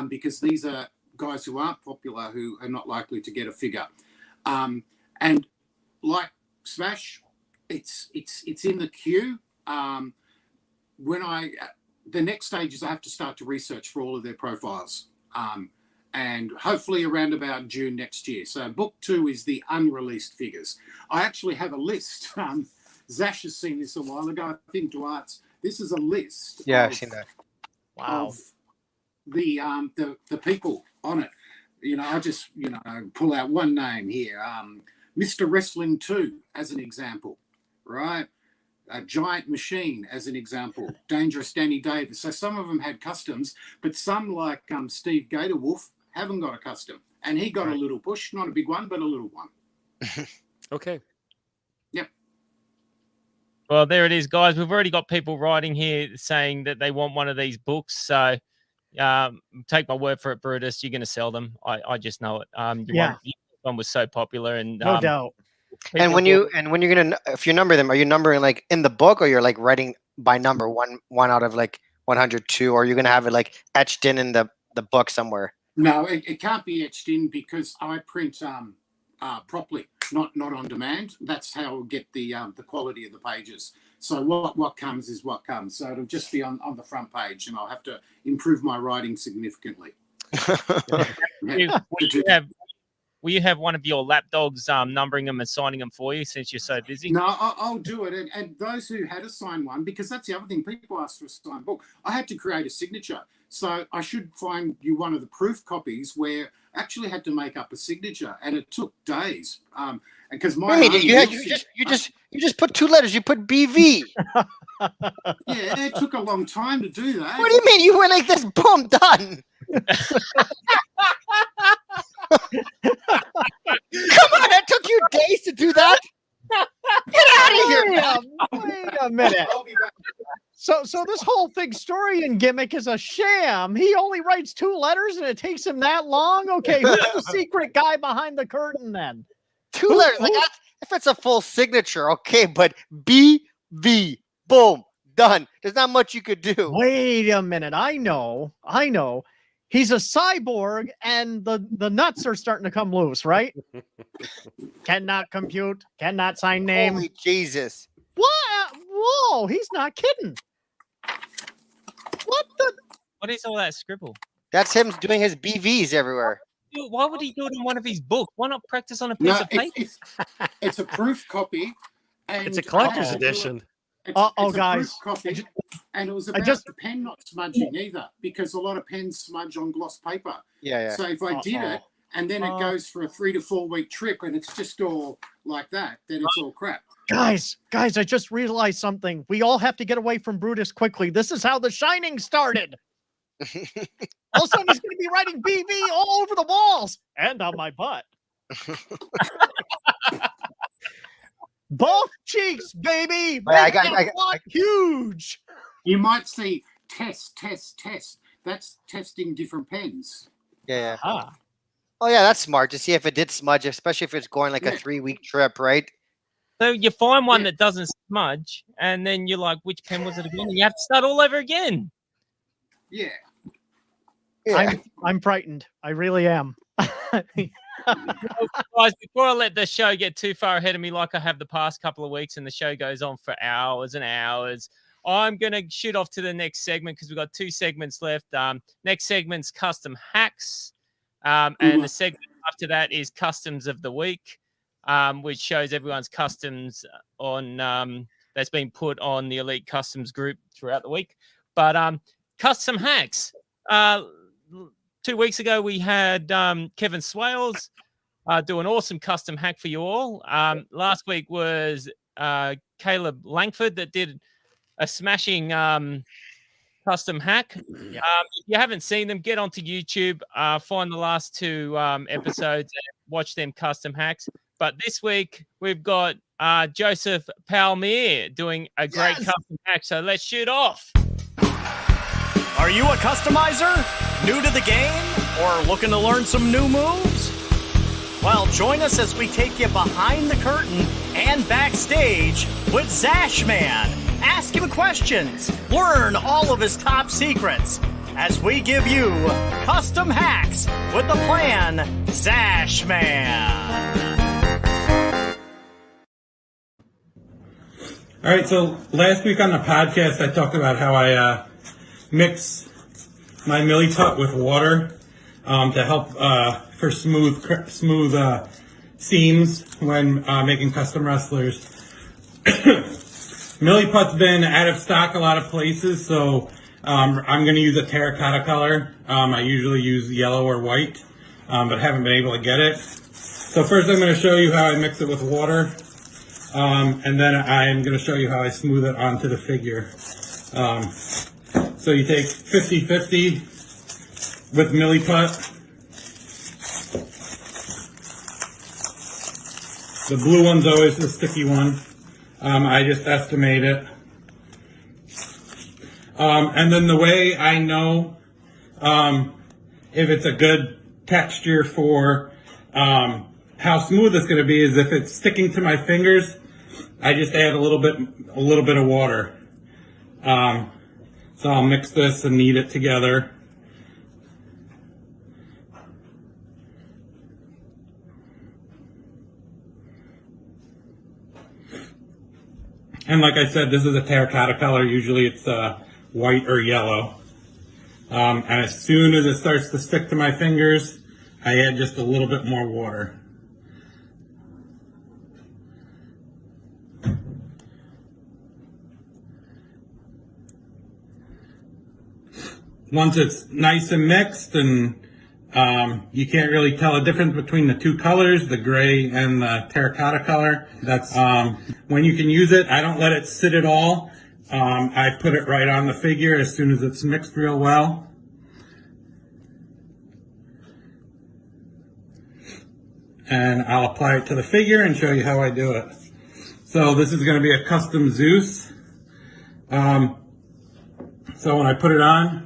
because these are guys who aren't popular, who are not likely to get a figure. And like Smash, it's in the queue. The next stage is I have to start to research for all of their profiles, and hopefully around about June next year. So book 2 is the unreleased figures. I actually have a list. Zaash has seen this a while ago. I think Duarte's. This is a list. Yeah, I've seen that. Wow. Of the people on it. I just pull out one name here. Mr. Wrestling 2 as an example, right? A Giant Machine as an example. Dangerous Danny Davis. So some of them had customs, but some like Steve Gatorwolf haven't got a custom, and he got a little push, not a big one, but a little one. Okay. Yep. Well, there it is, guys. We've already got people writing here saying that they want one of these books. So take my word for it, Brutus. You're going to sell them. I just know it. Your one was so popular, and no doubt. And when you're gonna, if you number them, are you numbering like in the book, or you're like writing by number one out of like 102, or are you gonna have it like etched in the book somewhere? No, it can't be etched in because I print properly, not on demand. That's how I'll get the quality of the pages. So what comes is what comes. So it'll just be on the front page, and I'll have to improve my writing significantly. Will you have one of your lapdogs numbering them and signing them for you since you're so busy? No, I'll do it. And those who had to sign one, because that's the other thing, people ask for a signed book. I had to create a signature. So I should find you one of the proof copies where I actually had to make up a signature, and it took days. Because you just put 2 letters. You put BV. Yeah, it took a long time to do that. What do you mean? You were like this, boom, done. Come on, it took you days to do that. Get out of here! Wait a minute. So this whole Figgstorian gimmick is a sham. He only writes 2 letters, and it takes him that long. Okay, who's the secret guy behind the curtain then? 2 letters. Like if it's a full signature, okay, but BV, boom, done. There's not much you could do. Wait a minute. I know. He's a cyborg, and the nuts are starting to come loose, right? Cannot compute, cannot sign name. Holy Jesus. What? Whoa, he's not kidding. What the? What is all that scribble? That's him doing his BVs everywhere. Why would he do it in one of his books? Why not practice on a piece of paper? It's a proof copy. And it's a collector's edition. It's guys. Copy, and it was about the pen not smudging either, because a lot of pens smudge on gloss paper. Yeah. So if I did it, and then it goes for a 3 to 4 week trip, and it's just all like that, then it's all crap. Guys, I just realized something. We all have to get away from Brutus quickly. This is how The Shining started. All of a sudden, he's going to be writing BV all over the walls and on my butt. Both cheeks, baby. I got huge. You might see test. That's testing different pens. Yeah. Oh yeah, that's smart to see if it did smudge, especially if it's going like a 3-week trip, right? So you find one that doesn't smudge, and then you're like, which pen was it again? And you have to start all over again. Yeah. I'm frightened. I really am. Guys, before I let the show get too far ahead of me, like I have the past couple of weeks, and the show goes on for hours and hours, I'm going to shoot off to the next segment because we've got 2 segments left. Next segment's custom hacks. And the segment after that is customs of the week, which shows everyone's customs on that's been put on the Elite Customs group throughout the week. But custom hacks. 2 weeks ago, we had Kevin Swales do an awesome custom hack for you all. Last week was Caleb Langford that did a smashing custom hack. If you haven't seen them, get onto YouTube, find the last 2 episodes and watch them custom hacks. But this week, we've got Joseph Palmier doing a great custom hack. So let's shoot off. Are you a customizer? New to the game? Or looking to learn some new moves? Well, join us as we take you behind the curtain and backstage with Zaash Man. Ask him questions. Learn all of his top secrets as we give you custom hacks with the plan Zaash Man. All right, so last week on the podcast, I talked about how I mix my millie putt with water to help for smooth seams when making custom wrestlers. Millie putt's been out of stock a lot of places, so I'm going to use a terracotta color. I usually use yellow or white, but haven't been able to get it. So first I'm going to show you how I mix it with water, and then I'm going to show you how I smooth it onto the figure. So you take 50-50 with millie putt. The blue one's always the sticky one. I just estimate it. And then the way I know if it's a good texture for how smooth it's going to be is if it's sticking to my fingers, I just add a little bit of water. So I'll mix this and knead it together. And like I said, this is a terracotta color. Usually it's white or yellow. And as soon as it starts to stick to my fingers, I add just a little bit more water. Once it's nice and mixed and you can't really tell a difference between the 2 colors, the gray and the terracotta color. That's when you can use it. I don't let it sit at all. I put it right on the figure as soon as it's mixed real well. And I'll apply it to the figure and show you how I do it. So this is going to be a custom Zaash. So when I put it on,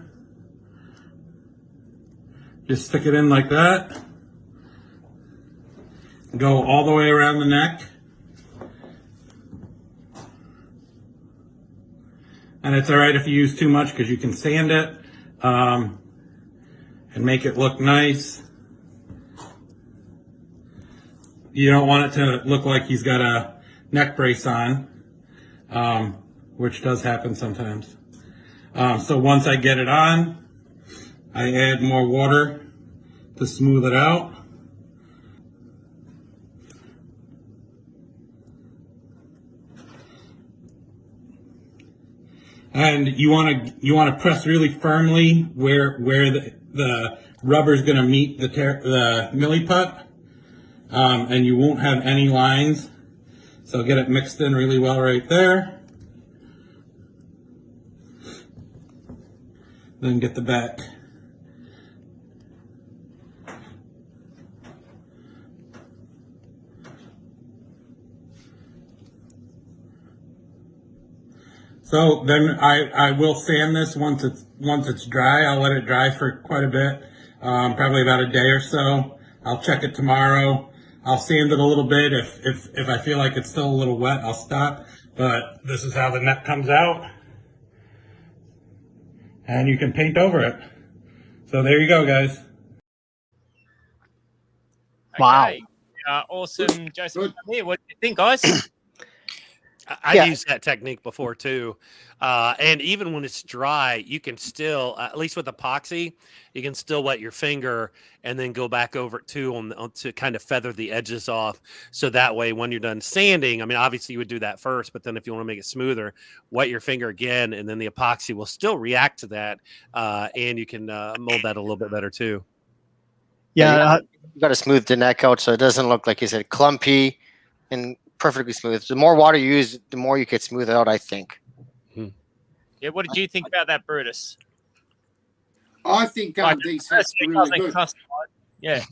just stick it in like that. Go all the way around the neck. And it's alright if you use too much because you can sand it and make it look nice. You don't want it to look like he's got a neck brace on, which does happen sometimes. So once I get it on, I add more water to smooth it out. And you want to press really firmly where the rubber is going to meet the millie putt, and you won't have any lines. So get it mixed in really well right there. Then get the back. So then I will sand this once it's dry. I'll let it dry for quite a bit, probably about a day or so. I'll check it tomorrow. I'll sand it a little bit. If I feel like it's still a little wet, I'll stop. But this is how the net comes out. And you can paint over it. So there you go, guys. Wow. Okay. Awesome, Joseph. What do you think, guys? I've used that technique before too. And even when it's dry, you can still, at least with epoxy, you can still wet your finger and then go back over it too to kind of feather the edges off. So that way, when you're done sanding, I mean, obviously you would do that first, but then if you want to make it smoother, wet your finger again, and then the epoxy will still react to that. And you can mold that a little bit better too. Yeah, you got to smooth the neck out so it doesn't look, like you said, clumpy and perfectly smooth. The more water you use, the more you can smooth it out, I think. Yeah, what did you think about that, Brutus? I think these hats are really good. Yeah.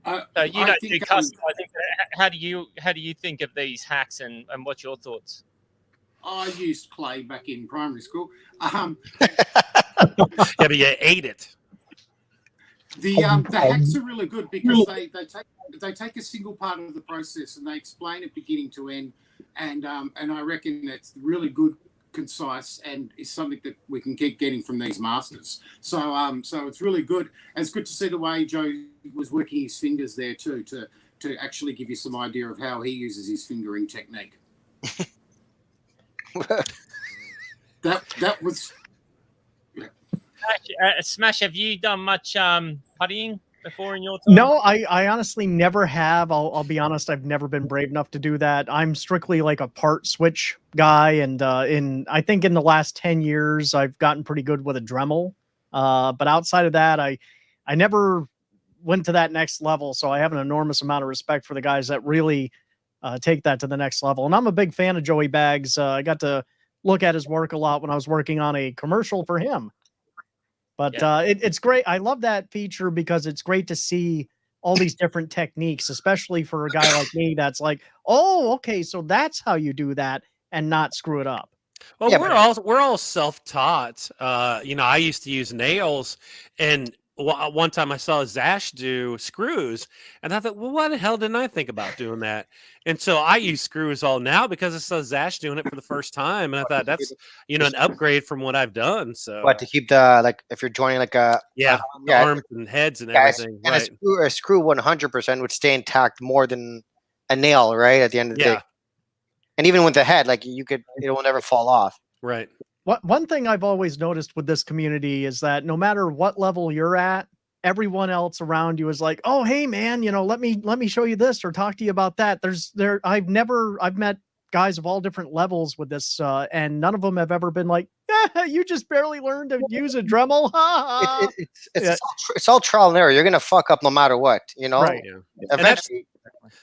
So you don't do customizing. How do you think of these hacks, and what's your thoughts? I used clay back in primary school. Yeah, but you ate it. The hacks are really good because they take a single part of the process and they explain it beginning to end, and I reckon it's really good, concise, and is something that we can keep getting from these masters. So it's really good. And it's good to see the way Joe was working his fingers there too, to actually give you some idea of how he uses his fingering technique. that was. Smash, have you done much puttying before in your time? No, I honestly never have. I'll be honest, I've never been brave enough to do that. I'm strictly like a part switch guy, and I think in the last 10 years I've gotten pretty good with a Dremel. But outside of that, I never went to that next level. So I have an enormous amount of respect for the guys that really take that to the next level. And I'm a big fan of Joey Baggs. I got to look at his work a lot when I was working on a commercial for him. But it's great. I love that feature because it's great to see all these different techniques, especially for a guy like me that's like, oh, okay, so that's how you do that and not screw it up. Well, we're all self-taught. I used to use nails, and one time I saw Zaash do screws, and I thought, well, why the hell didn't I think about doing that? And so I use screws all now because I saw Zaash doing it for the first time, and I thought that's an upgrade from what I've done. So, but to keep the if you're joining like a arms and heads and everything, and right? a screw 100% would stay intact more than a nail, right? At the end of the day, and even with the head, like it will never fall off, right? One thing I've always noticed with this community is that no matter what level you're at, everyone else around you is like, "Oh, hey man, let me show you this or talk to you about that." I've met guys of all different levels with this, and none of them have ever been like, "Yeah, you just barely learned to use a Dremel." It's all trial and error. You're gonna fuck up no matter what, Right. Yeah. Eventually.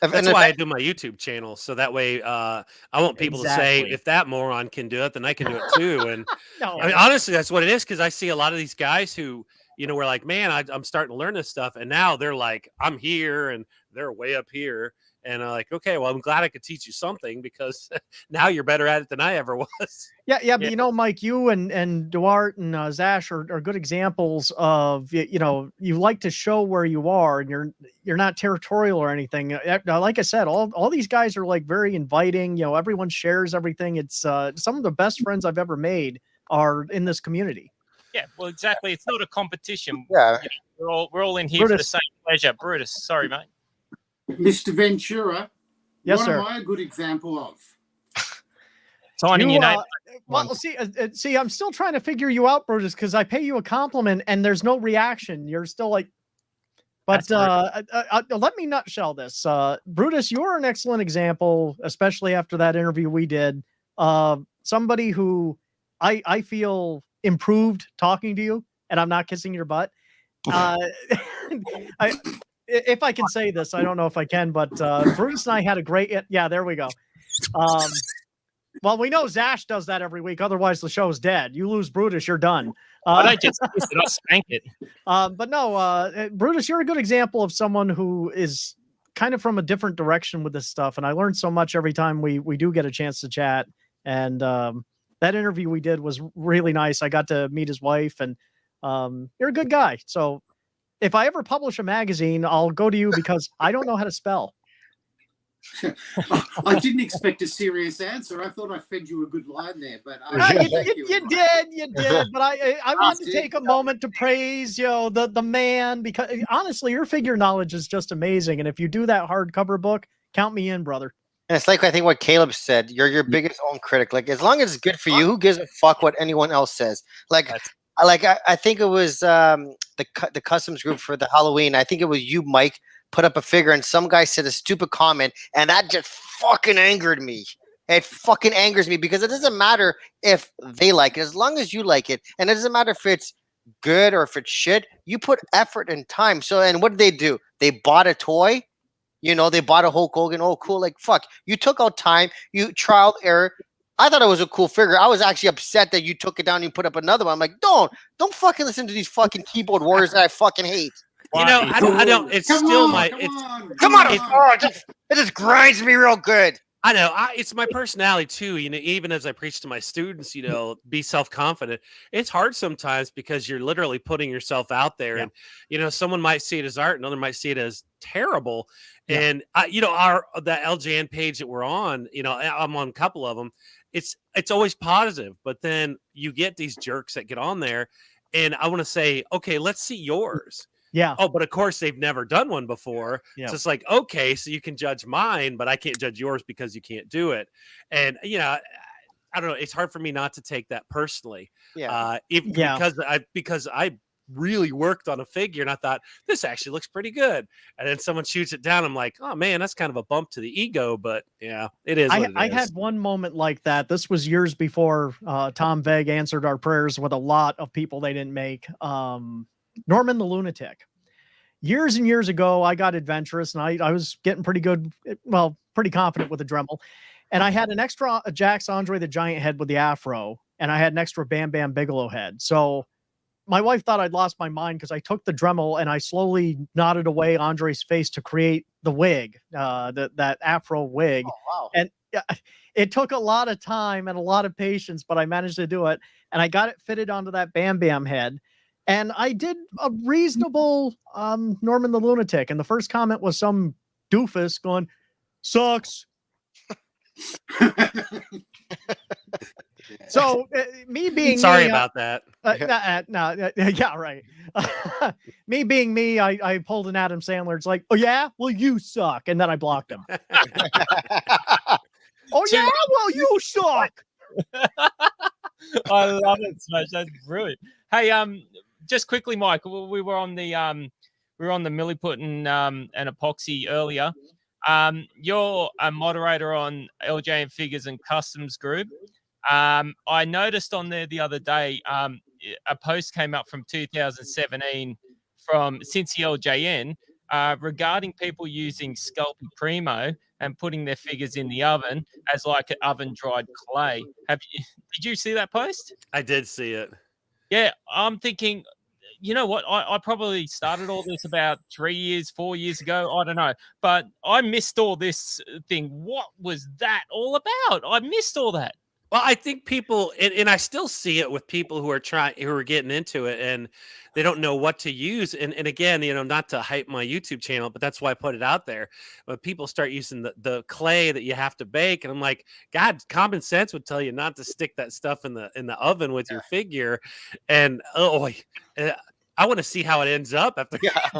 That's why I do my YouTube channel, so that way I want people to say, if that moron can do it, then I can do it too. And I mean, honestly, that's what it is, because I see a lot of these guys who, were like, man, I'm starting to learn this stuff, and now they're like, I'm here, and they're way up here. And I'm like, okay, well, I'm glad I could teach you something, because now you're better at it than I ever was. Yeah. But Mike, you and Duarte and Zaash are good examples of, you like to show where you are, and you're not territorial or anything. Like I said, all these guys are like very inviting. Everyone shares everything. It's some of the best friends I've ever made are in this community. Yeah, well, exactly. It's not a competition. Yeah, we're all in here for the same pleasure. Brutus, sorry, mate. Mr. Ventura, yes, what sir. am I a good example of? Signing your name. Well, see, I'm still trying to figure you out, Brutus, because I pay you a compliment and there's no reaction. You're still like, but let me nutshell this. Brutus, you're an excellent example, especially after that interview we did. Somebody who I feel improved talking to you, and I'm not kissing your butt. If I can say this, I don't know if I can, but Brutus and I had a great, there we go. Well, we know Zaash does that every week. Otherwise, the show's dead. You lose Brutus, you're done. I just kiss it, I'll spank it. But no, Brutus, you're a good example of someone who is kind of from a different direction with this stuff. And I learned so much every time we do get a chance to chat. And that interview we did was really nice. I got to meet his wife, and you're a good guy. So if I ever publish a magazine, I'll go to you because I don't know how to spell. I didn't expect a serious answer. I thought I fed you a good line there, but you did. But I wanted to take a moment to praise the man, because honestly, your figure knowledge is just amazing. And if you do that hardcover book, count me in, brother. And it's like I think what Caleb said. You're your biggest own critic. Like as long as it's good for you, who gives a fuck what anyone else says? Like, I think it was the customs group for the Halloween. I think it was you, Mike, put up a figure, and some guy said a stupid comment, and that just fucking angered me. It fucking angers me because it doesn't matter if they like it, as long as you like it, and it doesn't matter if it's good or if it's shit. You put effort and time. So, and what did they do? They bought a toy. You know, they bought a Hulk Hogan. Oh, cool. Like, fuck. You took out time. You trial error. I thought it was a cool figure. I was actually upset that you took it down and you put up another one. I'm like, don't fucking listen to these fucking keyboard warriors that I fucking hate. You know, I don't. It's still my. Come on. It just grinds me real good. I know. It's my personality too. You know, even as I preach to my students, you know, be self-confident. It's hard sometimes because you're literally putting yourself out there, and you know, someone might see it as art, another might see it as terrible. Yeah. And you know, the LJN page that we're on, you know, I'm on a couple of them. It's always positive, but then you get these jerks that get on there, and I want to say, okay, let's see yours. Yeah. Oh, but of course they've never done one before. Yeah. So it's like, okay, so you can judge mine, but I can't judge yours because you can't do it. And you know, I don't know. It's hard for me not to take that personally. Yeah. Because I really worked on a figure and I thought this actually looks pretty good. And then someone shoots it down. I'm like, oh man, that's kind of a bump to the ego. But yeah, it is. I had one moment like that. This was years before Tom Veg answered our prayers with a lot of people they didn't make. Norman the Lunatic. Years and years ago, I got adventurous and I was getting pretty good, well, pretty confident with the Dremel. And I had an extra Jax Andre the Giant head with the afro, and I had an extra Bam Bam Bigelow head. So my wife thought I'd lost my mind because I took the Dremel and I slowly knotted away Andre's face to create the wig, that afro wig. Oh, wow. And it took a lot of time and a lot of patience, but I managed to do it. And I got it fitted onto that Bam Bam head. And I did a reasonable Norman the Lunatic. And the first comment was some doofus going, sucks. So me being sorry me, about that. Yeah, right. Me being me, I pulled an Adam Sandler. It's like, oh yeah, well you suck, and then I blocked him. Oh yeah, well you suck. I love it, Smash. That's brilliant. Hey, just quickly, Mike, we were on the milliput and epoxy earlier. You're a moderator on LJN Figures and Customs Group. I noticed on there the other day, a post came up from 2017 from Cincy LJN regarding people using Sculpey Primo and putting their figures in the oven as like an oven dried clay. Did you see that post? I did see it. Yeah, I'm thinking, you know what? I probably started all this about 3 years, 4 years ago. I don't know. But I missed all this thing. What was that all about? I missed all that. Well, I think people, and I still see it with people who are getting into it and they don't know what to use. And again, you know, not to hype my YouTube channel, but that's why I put it out there. When people start using the clay that you have to bake, and I'm like, God, common sense would tell you not to stick that stuff in the oven with your figure. And I want to see how it ends up after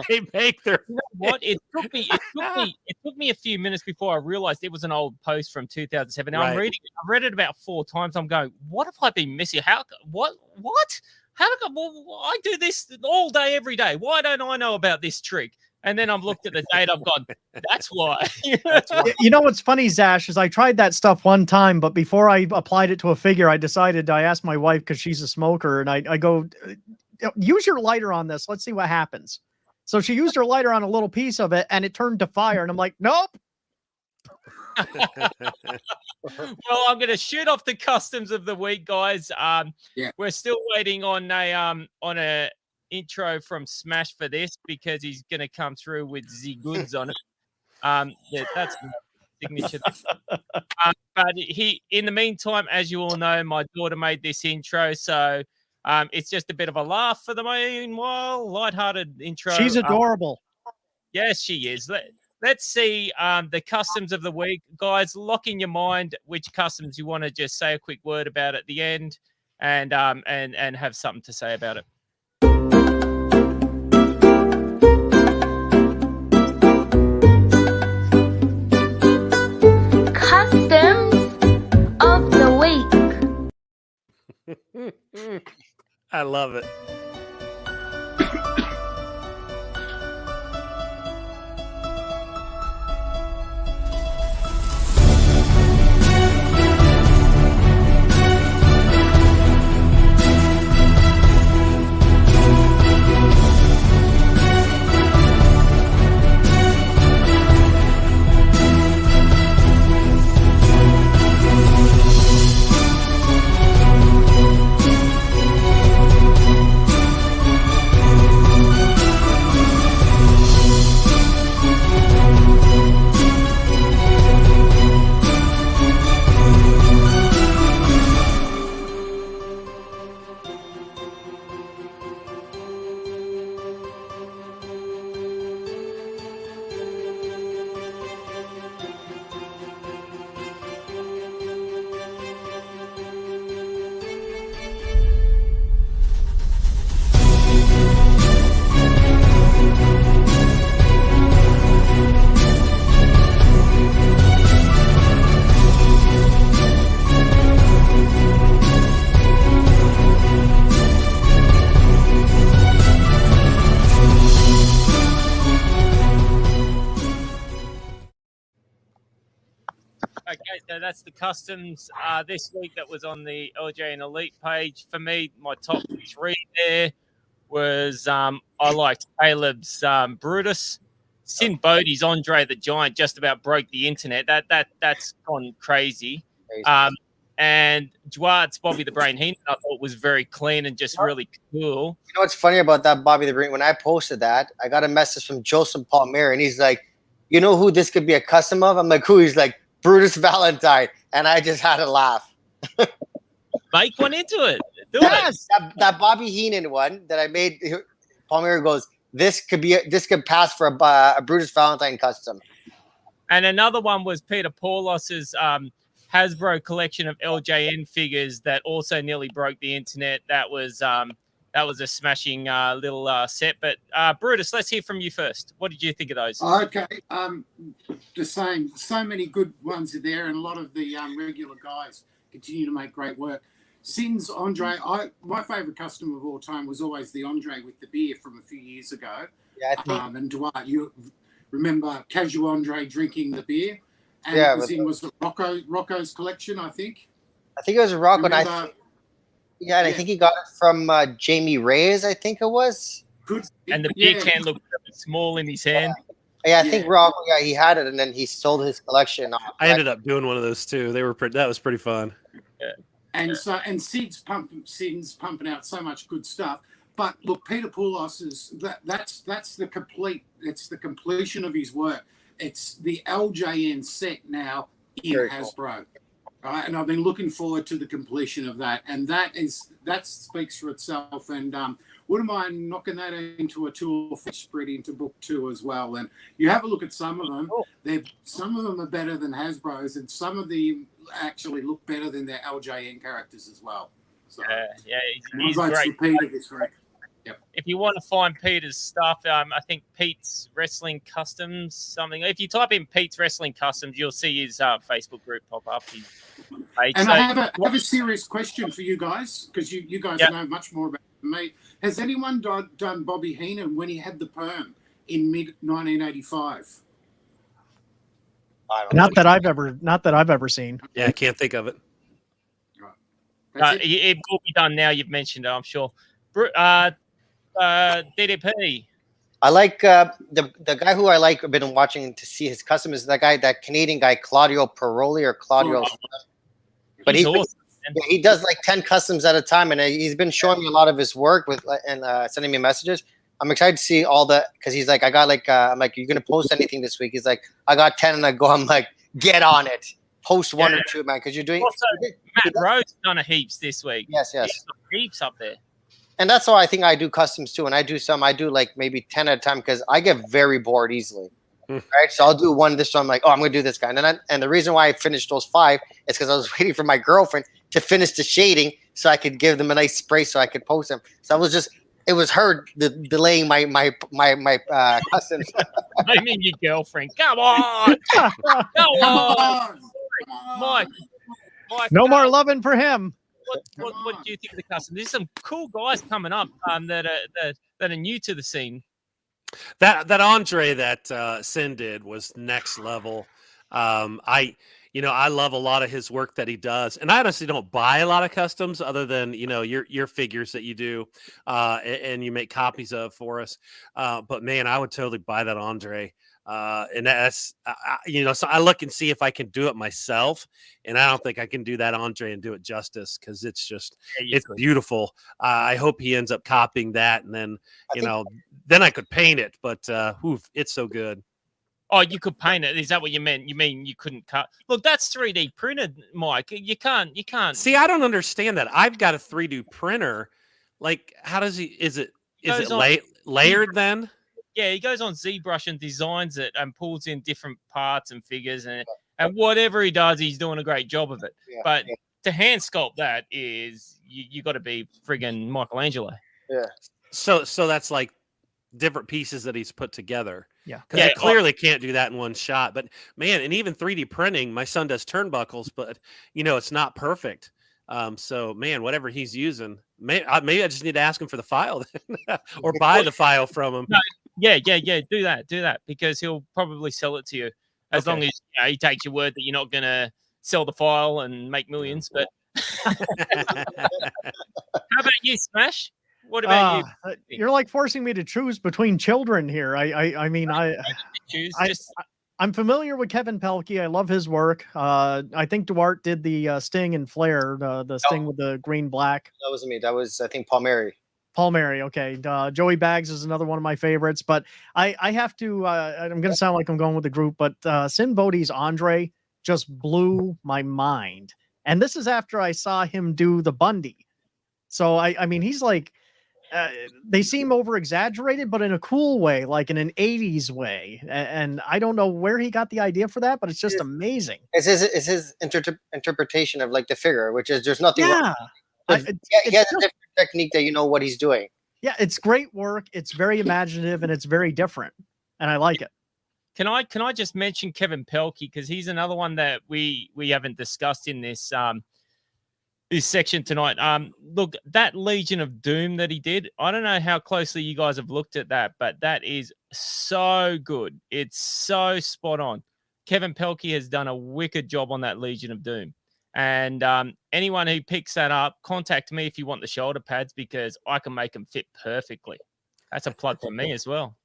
they make their. You know what? It took me a few minutes before I realized it was an old post from 2007. Now I'm reading it. I've read it about 4 times. I'm going, what have I been missing? What? How I do this all day, every day? Why don't I know about this trick? And then I've looked at the date. I've gone, that's why. You know what's funny, Zaash, is I tried that stuff one time, but before I applied it to a figure, I asked my wife, because she's a smoker, and I go, use your lighter on this. Let's see what happens. So she used her lighter on a little piece of it, and it turned to fire. And I'm like, nope. Well, I'm going to shoot off the customs of the week, guys. We're still waiting on a intro from Smash for this, because he's going to come through with the goods on it. That's signature. But in the meantime, as you all know, my daughter made this intro, so it's just a bit of a laugh for the meanwhile, lighthearted intro. She's adorable. Yes, she is. Let's see the customs of the week, guys. Lock in your mind which customs you want to just say a quick word about at the end, and have something to say about it. I love it. Okay, so that's the customs this week that was on the LJN Elite page. For me, my top 3 there was I liked Caleb's Brutus. Sin Bodie's Andre the Giant just about broke the internet. That's gone crazy. And Duarte's Bobby the Brain Heenan I thought was very clean and just really cool. You know what's funny about that Bobby the Brain? When I posted that, I got a message from Joseph Palmer, and he's like, "You know who this could be a custom of?" I'm like, "Who?" He's like, "Brutus Valentine," and I just had to laugh. Make one into it. Do it. That Bobby Heenan one that I made. Palmer goes, this could pass for a Brutus Valentine custom. And another one was Peter Paulos's Hasbro collection of LJN figures that also nearly broke the internet. That was a smashing little set. But Brutus, let's hear from you first. What did you think of those? Okay, the same. So many good ones are there, and a lot of the regular guys continue to make great work. Sin's Andre, my favourite custom of all time was always the Andre with the beer from a few years ago. Yeah, I think. And Duarte, you remember Casual Andre drinking the beer? And yeah, was Rocco's collection, I think. I think it was Rocco. And I think he got it from Jamie Reyes, I think it was. Good. And the beer can looked small in his hand. Yeah, I think Rocco. Yeah, he had it, and then he sold his collection. I ended up doing one of those too. That was pretty fun. Yeah. And Sid's pumping out so much good stuff. But look, Peter Poulos that's the completion of his work. It's the LJN set now in Hasbro. Right? And I've been looking forward to the completion of that. And that speaks for itself. And wouldn't mind knocking that into a 2 or 4 spread into book 2 as well. And you have a look at some of them. Some of them are better than Hasbro's, and some of them actually look better than their LJN characters as well. So, he's great. Peter this week. Yep. If you want to find Peter's stuff, I think Pete's Wrestling Customs something. If you type in Pete's Wrestling Customs, you'll see his Facebook group pop up. And I have a serious question for you guys, because you guys know much more about it than me. Has anyone done Bobby Heenan when he had the perm in mid-1985? Not that I've ever seen. Yeah, I can't think of it. It will be done now. You've mentioned it, I'm sure. DDP. I like the guy who I've been watching to see his custom is that Canadian guy Claudio Paroli or Claudio. But he does like 10 customs at a time, and he's been showing me a lot of his work and sending me messages. I'm excited to see all that because he's like, I got like, I'm like, you're gonna post anything this week? He's like, I got 10, and I'm like, get on it, post 1 or 2, man, because you're doing. Also, Matt Rhodes done a heaps this week. Yes, heaps up there. And that's why I think I do customs too. And I do like maybe 10 at a time because I get very bored easily. Right, so I'll do one this one. I'm like, oh, I'm gonna do this guy, and the reason why I finished those 5 is because I was waiting for my girlfriend to finish the shading so I could give them a nice spray so I could post them. So it was her delaying my customs. I mean, your girlfriend. Come on, come on, Mike. No more loving for him. what do you think of the custom? There's some cool guys coming up that are new to the scene. That Andre that Sin did was next level. I love a lot of his work that he does, and I honestly don't buy a lot of customs other than your figures that you do and you make copies of for us. But man, I would totally buy that Andre. And that's so I look and see if I can do it myself, and I don't think I can do that Andre and do it justice because it's just it's beautiful. I hope he ends up copying that, and then then I could paint it. But it's so good. Oh, you could paint it. Is that what you meant? You mean you couldn't cut? Look, that's 3D printed, Mike. You can't. See, I don't understand that. I've got a 3D printer. Like, how does he? Is it layered then? Yeah, he goes on ZBrush and designs it and pulls in different parts and figures and whatever he does, he's doing a great job of it. Yeah, but to hand sculpt that is you got to be friggin' Michelangelo. Yeah. So that's like different pieces that he's put together. Yeah. Because I clearly can't do that in one shot. But man, and even 3D printing, my son does turnbuckles, but it's not perfect. So man, whatever he's using, maybe I just need to ask him for the file then, or buy the file from him. No, yeah. Do that because he'll probably sell it to you as long as he takes your word that you're not gonna sell the file and make millions. But how about you, Smash? What about you? You're like forcing me to choose between children here. I mean, I'm familiar with Kevin Pelkey. I love his work. I think Duarte did the Sting and Flare, the Sting with the green black. That wasn't me. That was, I think, Paul Mary. Paul Mary, okay. Joey Baggs is another one of my favorites, but I have to. I'm going to sound like I'm going with the group, but Sin Bodhi's Andre just blew my mind, and this is after I saw him do the Bundy. So I mean, he's like. They seem over exaggerated, but in a cool way, like in an 80s way. And I don't know where he got the idea for that, but it's just amazing. It's his interpretation of like the figure, which is there's nothing. Yeah. He has a different technique that you know what he's doing. Yeah, it's great work. It's very imaginative and it's very different. And I like it. Can I just mention Kevin Pelkey because he's another one that we haven't discussed in this section tonight. Look, that Legion of Doom that he did, I don't know how closely you guys have looked at that, but that is so good. It's so spot on. Kevin Pelkey has done a wicked job on that Legion of Doom. And anyone who picks that up, contact me if you want the shoulder pads because I can make them fit perfectly. That's a plug for me as well.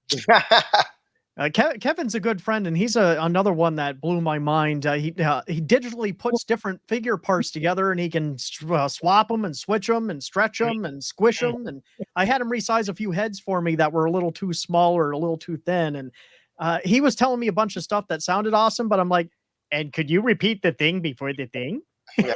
Kevin's a good friend, and he's another one that blew my mind. He digitally puts different figure parts together, and he can swap them and switch them and stretch them and squish them. And I had him resize a few heads for me that were a little too small or a little too thin. And he was telling me a bunch of stuff that sounded awesome, but I'm like, and could you repeat the thing before the thing? Yeah.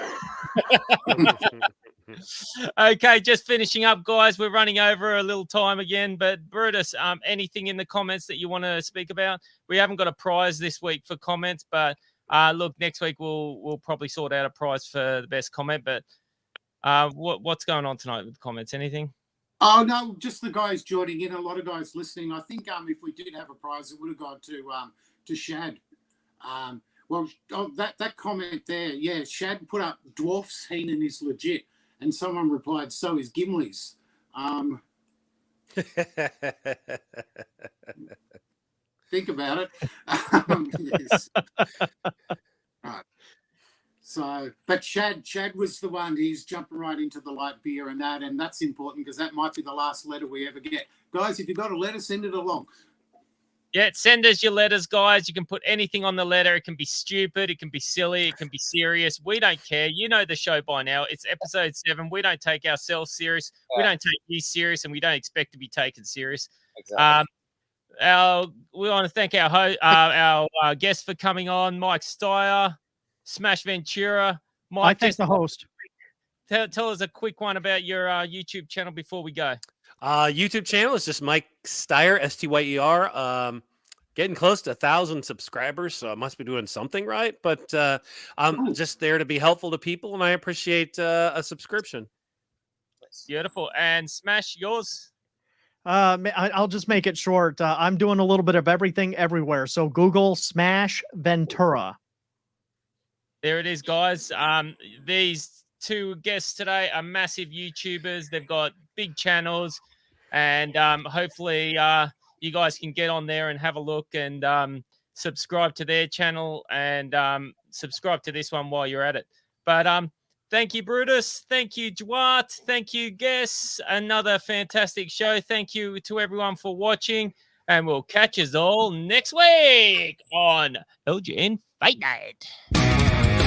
Okay, just finishing up, guys. We're running over a little time again, but Brutus, anything in the comments that you want to speak about? We haven't got a prize this week for comments, but look, next week we'll probably sort out a prize for the best comment. But what's going on tonight with the comments? Anything? Oh no, just the guys joining in. A lot of guys listening. I think if we did have a prize, it would have gone to Shad. Well, that comment there, yeah, Shad put up Dwarf's Heenan is legit. And someone replied, so is Gimli's. Think about it. Yes. Right. So, but Shad was the one, he's jumping right into the light beer and that's important because that might be the last letter we ever get. Guys, if you've got a letter, send it along. Yeah, send us your letters, guys. You can put anything on the letter. It can be stupid. It can be silly. It can be serious. We don't care. You know the show by now. It's episode 7. We don't take ourselves serious. Yeah. We don't take you serious, and we don't expect to be taken serious. Exactly. We want to thank our guest for coming on, Mike Styer, Smash Ventura. Mike, I thank the host. Tell us a quick one about your YouTube channel before we go. YouTube channel is just Mike Styer, Styer. Getting close to 1,000 subscribers, so I must be doing something right. But I'm just there to be helpful to people, and I appreciate a subscription. Beautiful. And Smash, yours? I'll just make it short. I'm doing a little bit of everything everywhere. So Google Smash Ventura. There it is, guys. These two guests today are massive YouTubers. They've got big channels, and hopefully you guys can get on there and have a look and subscribe to their channel and subscribe to this one while you're at it. But thank you, Brutus. Thank you, Duarte. Thank you, guests. Another fantastic show. Thank you to everyone for watching, and we'll catch us all next week on LJN Fight Night.